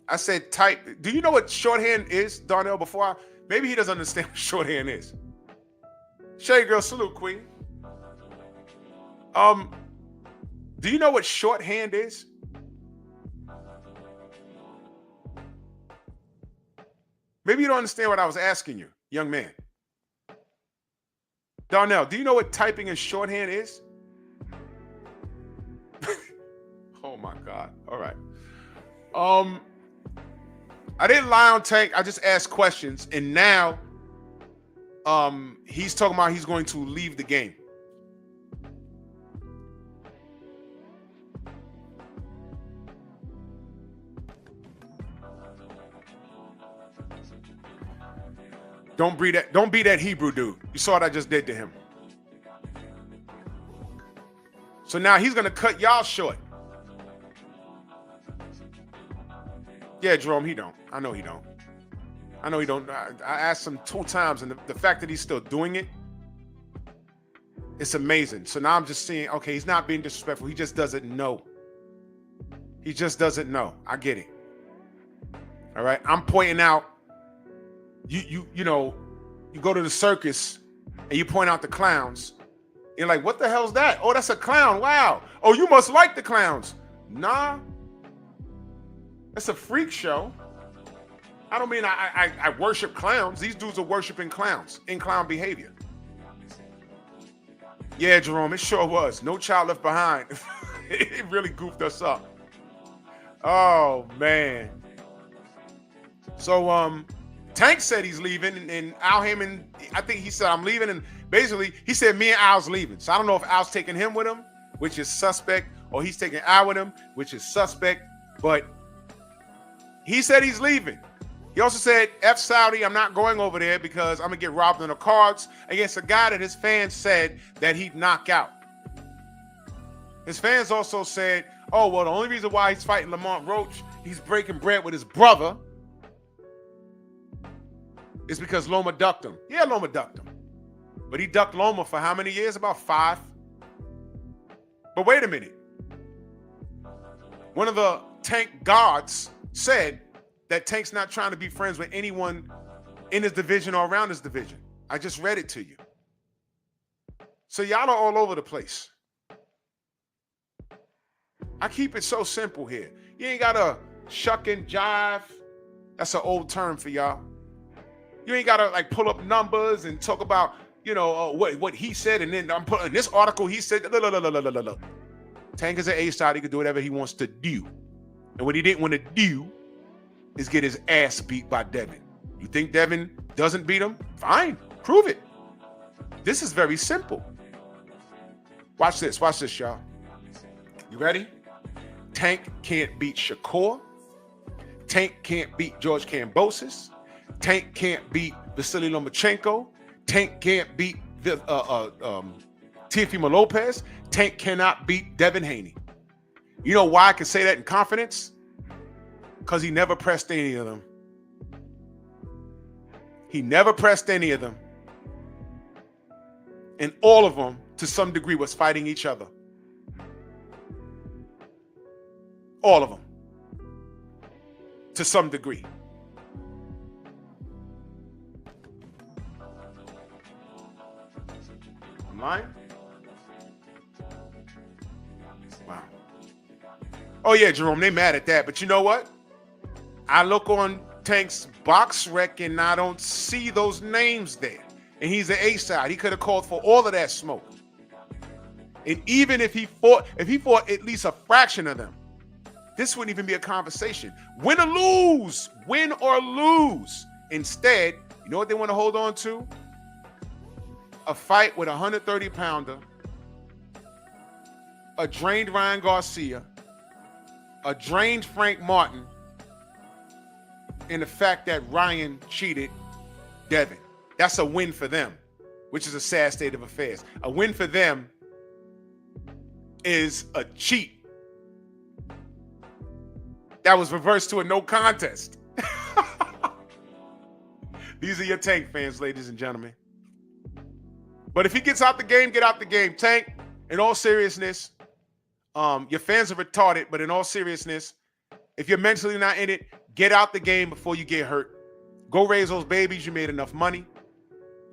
I said type. Do you know what shorthand is, Darnell? Maybe he doesn't understand what shorthand is. Shay girl, salute, Queen. Do you know what shorthand is? Maybe you don't understand what I was asking you, young man. Darnell, do you know what typing in shorthand is? Oh my God. All right. I didn't lie on Tank. I just asked questions. And now he's talking about he's going to leave the game. Don't be that Hebrew dude. You saw what I just did to him. So now he's gonna cut y'all short. Yeah, Jerome, he don't. I know he don't. I asked him 2 times, and the fact that he's still doing it, it's amazing. So now I'm just seeing, okay, he's not being disrespectful. He just doesn't know. I get it. All right. I'm pointing out, you know, you go to the circus and you point out the clowns. You're like, what the hell's that? Oh, that's a clown. Wow. Oh, you must like the clowns. Nah. That's a freak show. I don't mean I worship clowns. These dudes are worshiping clowns in clown behavior. Yeah, Jerome, it sure was. No Child Left Behind. It really goofed us up. Oh, man. So, Tank said he's leaving, and Al Heyman, I think he said, I'm leaving, and basically, he said me and Al's leaving. So I don't know if Al's taking him with him, which is suspect, or he's taking Al with him, which is suspect, but he said he's leaving. He also said, F Saudi, I'm not going over there because I'm going to get robbed on the cards against a guy that his fans said that he'd knock out. His fans also said, oh, well, the only reason why he's fighting Lamont Roach, he's breaking bread with his brother, is because Loma ducked him. Yeah, Loma ducked him. But he ducked Loma for how many years? About 5. But wait a minute. One of the Tank gods said that Tank's not trying to be friends with anyone in his division or around his division. I just read it to you. So y'all are all over the place. I keep it so simple here. You ain't got to shuck and jive. That's an old term for y'all. You ain't got to like pull up numbers and talk about, you know, what he said. And then I'm putting this article, he said, look. Tank is an A-side. He can do whatever he wants to do. And what he didn't want to do is get his ass beat by Devin. You think Devin doesn't beat him? Fine, prove it. This is very simple. Watch this, y'all. You ready? Tank can't beat Shakur. Tank can't beat George Kambosos. Tank can't beat Vasily Lomachenko. Tank can't beat Teofimo Lopez. Tank cannot beat Devin Haney. You know why I can say that in confidence? Because he never pressed any of them. He never pressed any of them. And all of them, to some degree, was fighting each other. All of them. To some degree. I'm lying? Wow. Oh yeah, Jerome, they mad at that. But you know what? I look on Tank's box rec and I don't see those names there. And he's an A-side. He could have called for all of that smoke. And even if he fought at least a fraction of them, this wouldn't even be a conversation. Win or lose. Instead, you know what they want to hold on to? A fight with a 130-pounder, a drained Ryan Garcia, a drained Frank Martin, and the fact that Ryan cheated Devin. That's a win for them, which is a sad state of affairs. A win for them is a cheat that was reversed to a no contest. These are your Tank fans, ladies and gentlemen. But if he gets out the game, get out the game. Tank, in all seriousness, your fans are retarded, but in all seriousness, if you're mentally not in it, get out the game before you get hurt. Go raise those babies. You made enough money.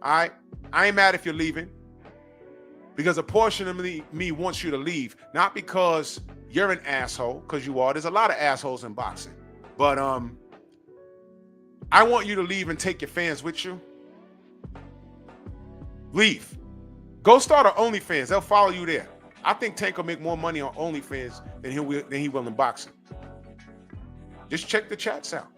All right? I ain't mad if you're leaving, because a portion of me wants you to leave, not because you're an asshole, because you are. There's a lot of assholes in boxing. But I want you to leave and take your fans with you. Leave. Go start an OnlyFans. They'll follow you there. I think Tank will make more money on OnlyFans than he will in boxing. Just check the chats out.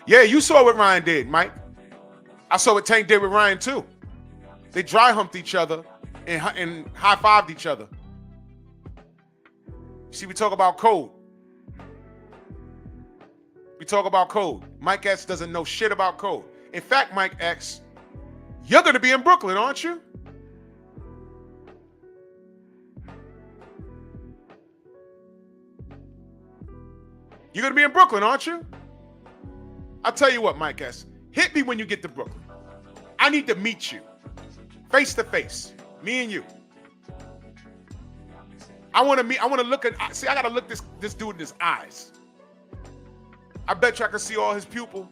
Yeah, you saw what Ryan did, Mike. I saw what Tank did with Ryan too. They dry humped each other and high-fived each other. See, we talk about code. Mike X doesn't know shit about code. In fact, Mike X, you're going to be in Brooklyn, aren't you? You're going to be in Brooklyn, aren't you? I'll tell you what, Mike S. Hit me when you get to Brooklyn. I need to meet you. Face to face. Me and you. I want to look at, see, I got to look this dude in his eyes. I bet you I can see all his pupil.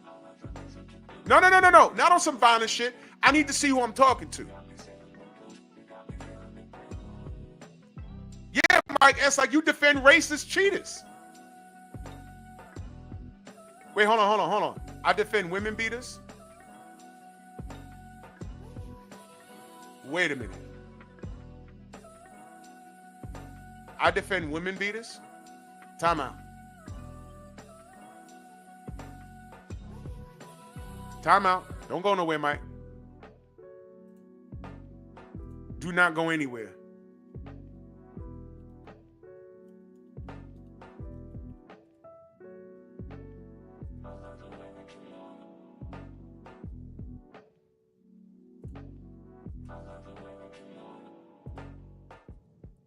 No. Not on some violent shit. I need to see who I'm talking to. Yeah, Mike S, like you defend racist cheaters. Wait, hold on. I defend women beaters? Wait a minute. I defend women beaters? Time out. Time out. Don't go nowhere, Mike. Do not go anywhere.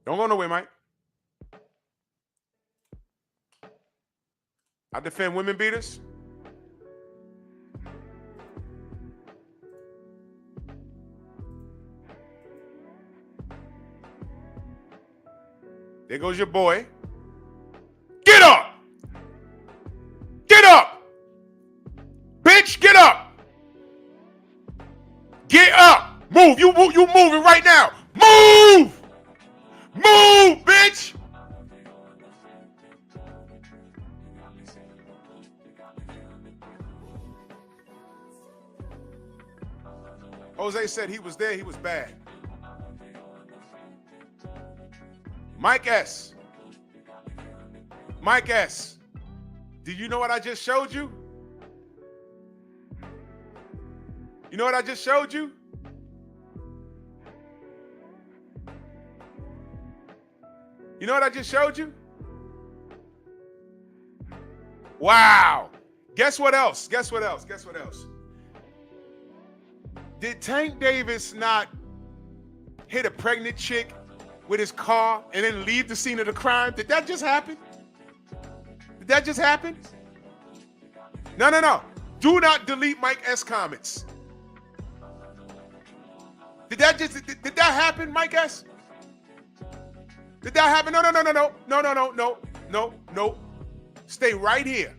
Don't go nowhere, Mike. I defend women beaters. There goes your boy. Get up! Get up! Bitch, get up! Get up! Move! You moving right now! Move! Move, bitch! Jose said he was there, he was bad. Mike S. Mike S. Do you know what I just showed you? You know what I just showed you? You know what I just showed you? Wow. Guess what else? Guess what else? Guess what else? Did Tank Davis not hit a pregnant chick with his car and then leave the scene of the crime? Did that just happen? Did that just happen? No. Do not delete Mike S comments. Did that happen, Mike S? Did that happen? No. Stay right here.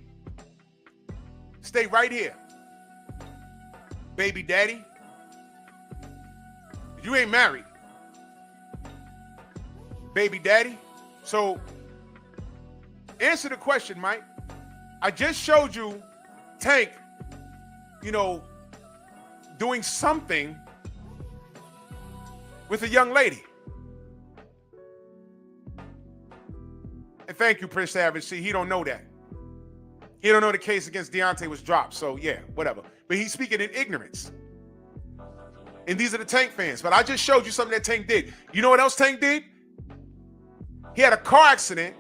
Stay right here. Baby daddy. You ain't married. Baby daddy. So answer the question, Mike. I just showed you Tank, doing something with a young lady. And thank you, Prince Savage. See, he don't know that. He don't know the case against Deontay was dropped. So yeah, whatever. But he's speaking in ignorance. And these are the Tank fans. But I just showed you something that Tank did. You know what else Tank did? He had a car accident.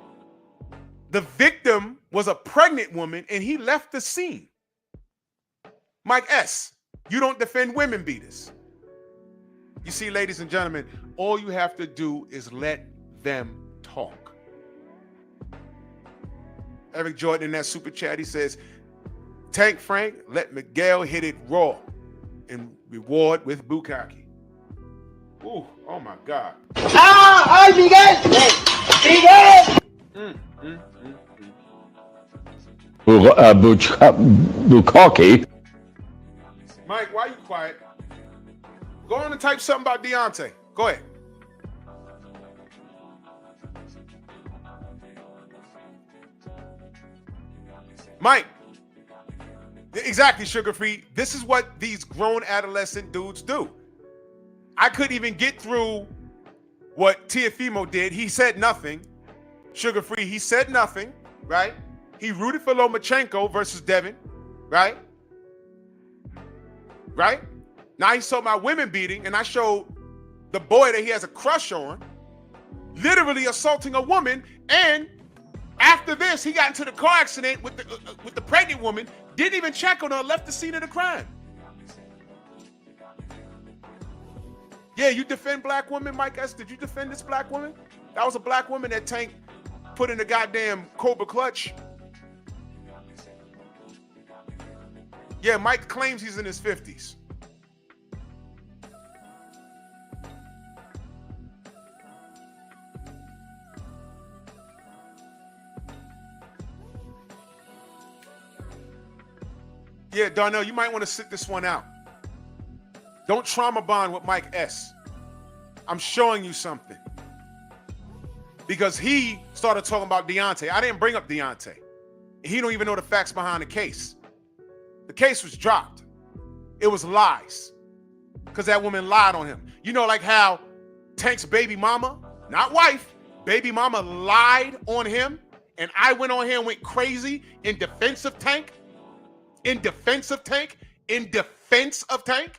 The victim was a pregnant woman, and he left the scene. Mike S., you don't defend women beaters. You see, ladies and gentlemen, all you have to do is let them talk. Eric Jordan in that super chat, he says, Tank Frank, let Miguel hit it raw and reward with Bukkake. Ooh, oh my God. ¡Ay, Miguel! Bukkake. Mike, why are you quiet? Go on and type something about Deontay. Go ahead. Mike. Exactly, Sugar Free. This is what these grown adolescent dudes do. I couldn't even get through what Teofimo did. He said nothing. Sugar Free, he said nothing, right? He rooted for Lomachenko versus Devin, right? Right? Now he saw my women beating, and I showed the boy that he has a crush on literally assaulting a woman, and after this, he got into the car accident with the pregnant woman, didn't even check on her, left the scene of the crime. Yeah, you defend black women, Mike S. Did you defend this black woman? That was a black woman that Tank put in the goddamn Cobra clutch. Yeah, Mike claims he's in his 50s. Yeah, Darnell, you might want to sit this one out. Don't trauma bond with Mike S. I'm showing you something. because he started talking about Deontay. I didn't bring up Deontay. He don't even know the facts behind the case. The case was dropped. It was lies because that woman lied on him. You know, like how Tank's baby mama, not wife, baby mama lied on him, and I went on here and went crazy in defense of Tank, in defense of Tank, in defense of Tank.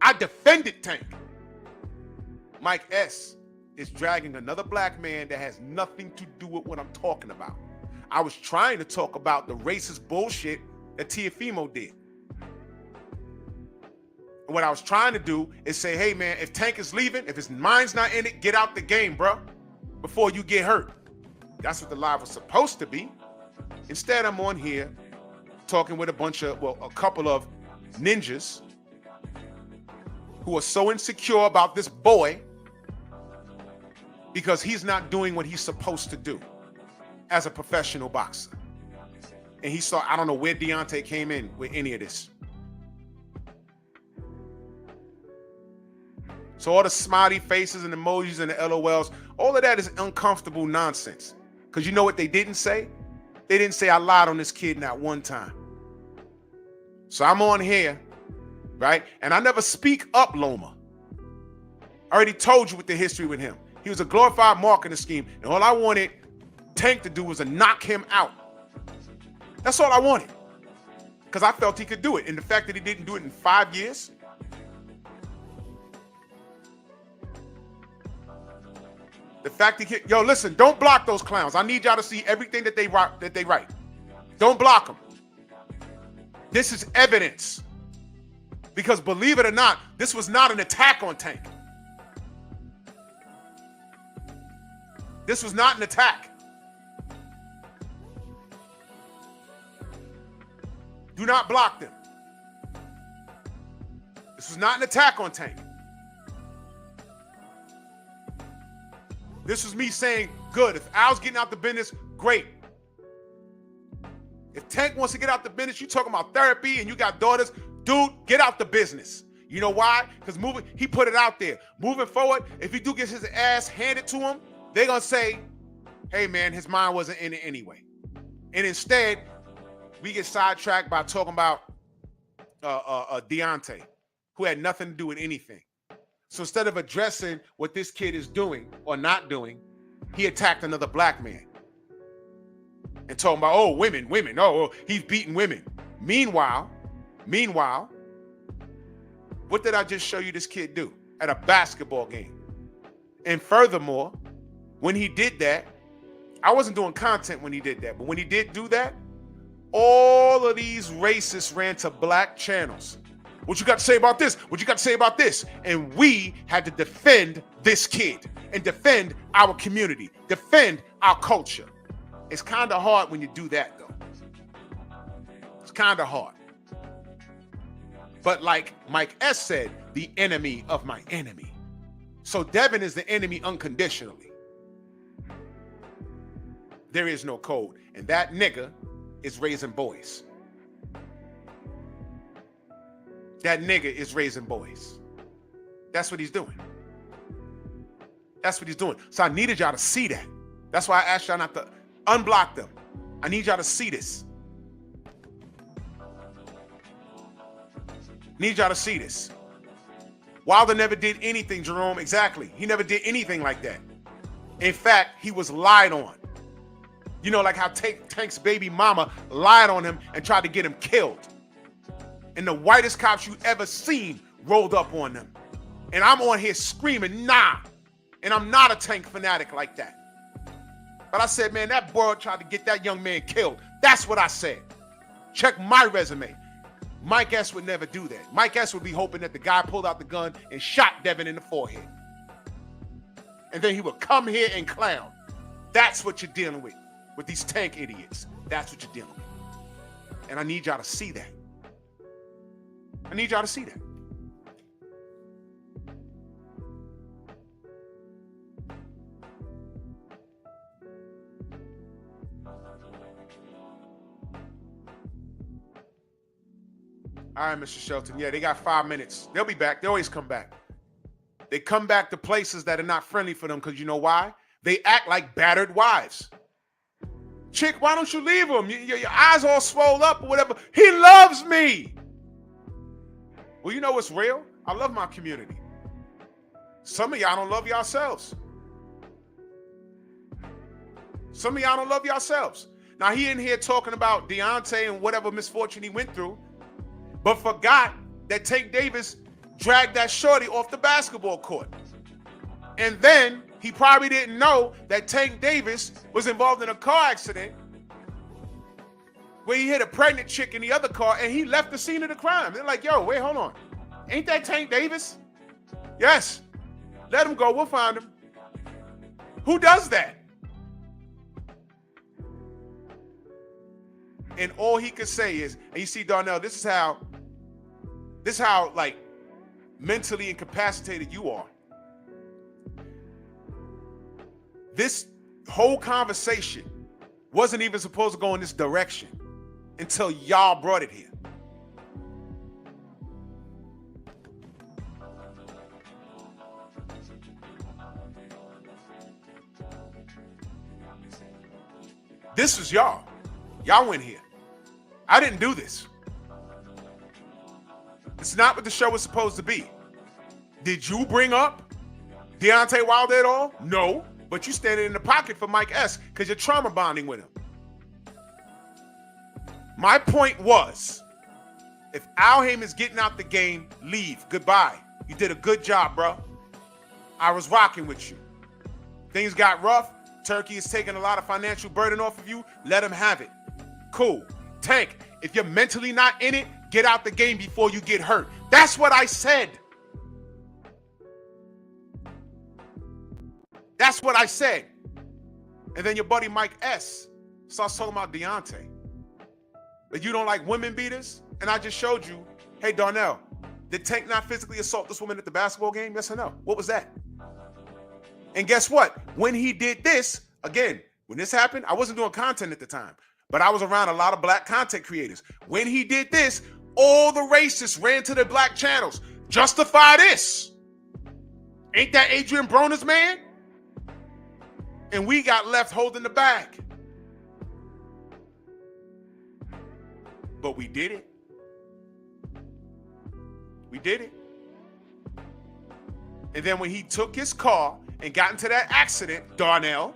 I defended Tank. Mike S is dragging another black man that has nothing to do with what I'm talking about. I was trying to talk about the racist bullshit that Teofimo did. And what I was trying to do is say, hey man, if Tank is leaving, if his mind's not in it, get out the game, bro, before you get hurt. That's what the live was supposed to be. Instead, I'm on here talking with a couple of ninjas who are so insecure about this boy because he's not doing what he's supposed to do as a professional boxer. And he saw, I don't know where Deontay came in with any of this. So all the smiley faces and emojis and the LOLs, all of that is uncomfortable nonsense. Because you know what they didn't say? They didn't say I lied on this kid not one time. So I'm on here, right? And I never speak up Loma. I already told you what the history with him. He was a glorified marketing scheme. And all I wanted Tank to do was to knock him out. That's all I wanted. Because I felt he could do it. And the fact that he didn't do it in 5 years. The fact that yo, listen, don't block those clowns. I need y'all to see everything that they write. Don't block them. This is evidence. Because believe it or not, this was not an attack on Tank. This was not an attack. Do not block them. This was not an attack on Tank. This was me saying, good, if Al's getting out the business, great. If Tank wants to get out the business, you talking about therapy and you got daughters, dude, get out the business. You know why? Because he put it out there. Moving forward, if he do get his ass handed to him, they're going to say, hey man, his mind wasn't in it anyway. And instead, we get sidetracked by talking about Deontay, who had nothing to do with anything. So instead of addressing what this kid is doing or not doing, he attacked another black man. And talking about, oh, women, oh, he's beating women. Meanwhile, what did I just show you this kid do at a basketball game? And furthermore, when he did that, I wasn't doing content when he did that, but when he did do that, all of these racists ran to black channels. What you got to say about this? What you got to say about this? And we had to defend this kid and defend our community, defend our culture. It's kind of hard when you do that, though. It's kind of hard. But like Mike S said, the enemy of my enemy. So Devin is the enemy unconditionally. There is no code. And that nigga is raising boys. That nigga is raising boys. That's what he's doing. That's what he's doing. So I needed y'all to see that. That's why I asked y'all not to unblock them. I need y'all to see this. Need y'all to see this. Wilder never did anything, Jerome. Exactly. He never did anything like that. In fact, he was lied on. You know, like how Tank's baby mama lied on him and tried to get him killed. And the whitest cops you ever seen rolled up on them. And I'm on here screaming, nah. And I'm not a Tank fanatic like that. But I said, man, that boy tried to get that young man killed. That's what I said. Check my resume. Mike S would never do that. Mike S would be hoping that the guy pulled out the gun and shot Devin in the forehead. And then he would come here and clown. That's what you're dealing with these Tank idiots. That's what you're dealing with. And I need y'all to see that. I need y'all to see that. All right, Mr. Shelton. Yeah, they got 5 minutes. They'll be back. They always come back. they come back to places that are not friendly for them because you know why? They act like battered wives. Chick, why don't you leave him? Your eyes all swole up or whatever. He loves me. Well, you know what's real? I love my community. Some of y'all don't love yourselves. Some of y'all don't love yourselves. Now, he in here talking about Deontay and whatever misfortune he went through, but forgot that Tank Davis dragged that shorty off the basketball court. And then he probably didn't know that Tank Davis was involved in a car accident where he hit a pregnant chick in the other car and he left the scene of the crime. They're like, yo, wait, hold on. Ain't that Tank Davis? Yes. Let him go. We'll find him. Who does that? And all he could say is, and you see, Darnell, this is how like mentally incapacitated you are. This whole conversation wasn't even supposed to go in this direction until y'all brought it here. This was y'all. Y'all went here. I didn't do this. It's not what the show was supposed to be. Did you bring up Deontay Wilder at all? No. But you standing in the pocket for Mike S. because you're trauma bonding with him. My point was, if Al Haymon's getting out the game, leave. Goodbye. You did a good job, bro. I was rocking with you. Things got rough. Turkey is taking a lot of financial burden off of you. Let him have it. Cool. Tank, if you're mentally not in it, get out the game before you get hurt. That's what I said. That's what I said. And then your buddy Mike S. starts talking about Deontay. That you don't like women beaters? And I just showed you, hey, Darnell, did Tank not physically assault this woman at the basketball game? Yes or no? What was that? And guess what? When he did this, again, when this happened, I wasn't doing content at the time, but I was around a lot of black content creators. When he did this, all the racists ran to the black channels. Justify this. Ain't that Adrian Broner's man? And we got left holding the bag. But we did it. We did it. And then when he took his car and got into that accident, Darnell,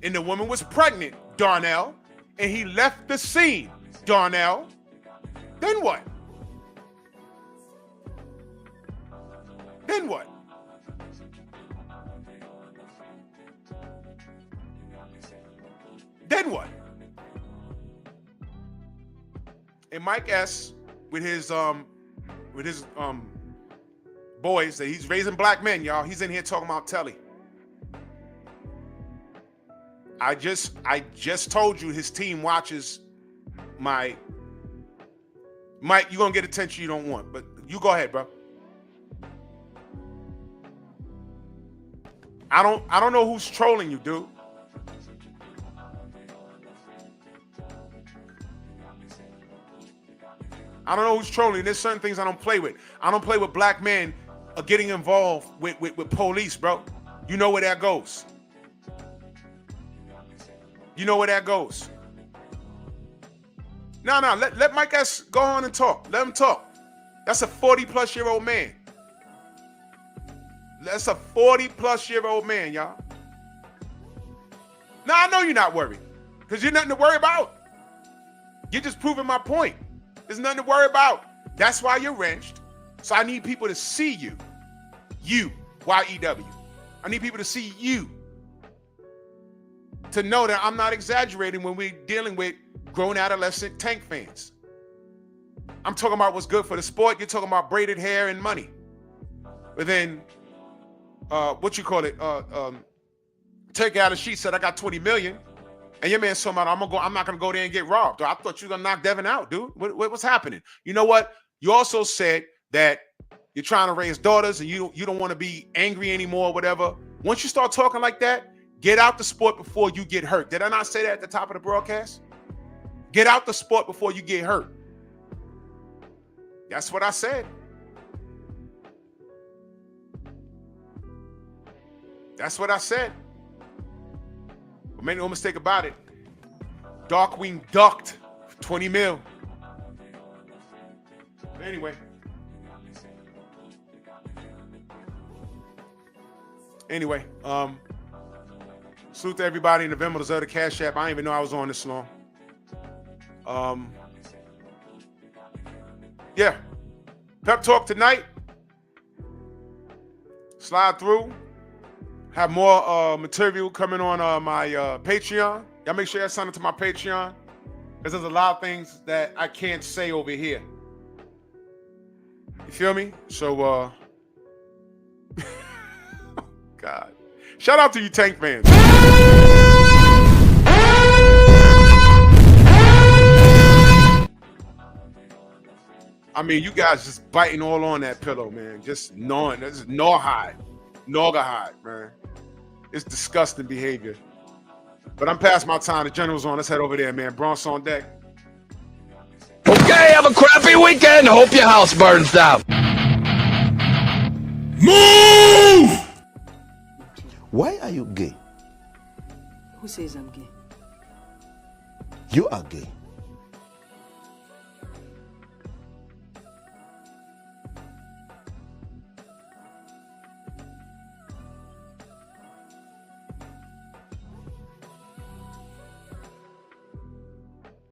and the woman was pregnant, Darnell, and he left the scene, Darnell, then what? Then what? Then what? And Mike S. with his boys that he's raising black men, y'all. He's in here talking about Telly. I just told you his team watches my Mike. You're gonna get attention you don't want, but you go ahead, bro. I don't know who's trolling you, dude. I don't know who's trolling. There's certain things I don't play with. I don't play with black men getting involved with police, bro. You know where that goes. You know where that goes. No, let Mike S. go on and talk. Let him talk. That's a 40-plus-year-old man. That's a 40-plus-year-old man, y'all. Now, I know you're not worried because you're nothing to worry about. You're just proving my point. There's nothing to worry about. That's why you're wrenched. So I need people to see you. You, Y-E-W. I need people to see you. To know that I'm not exaggerating when we're dealing with grown adolescent Tank fans. I'm talking about what's good for the sport. You're talking about braided hair and money. But then, Take Out of Sheet said, I got 20 million. And your man's talking about, I'm not gonna go there and get robbed. I thought you were gonna knock Devin out, dude. What's happening? You know what? You also said that you're trying to raise daughters and you don't want to be angry anymore or whatever. Once you start talking like that, get out the sport before you get hurt. Did I not say that at the top of the broadcast? Get out the sport before you get hurt. That's what I said. That's what I said. But make no mistake about it. Darkwing ducked for 20 mil. But anyway. Salute to everybody in the Venmo, the Cash App. I didn't even know I was on this long. Yeah. Pep Talk tonight. Slide through. Have more material coming on my Patreon. Y'all make sure y'all sign up to my Patreon, because there's a lot of things that I can't say over here. You feel me? So, God. Shout out to you Tank fans. I mean, you guys just biting all on that pillow, man. Just gnawing. This is gnawhide. Naugahyde, man. It's disgusting behavior. But I'm past my time. The general's on. Let's head over there, man. Bronx on deck. Okay, have a crappy weekend. Hope your house burns down. Move! Why are you gay? Who says I'm gay? You are gay.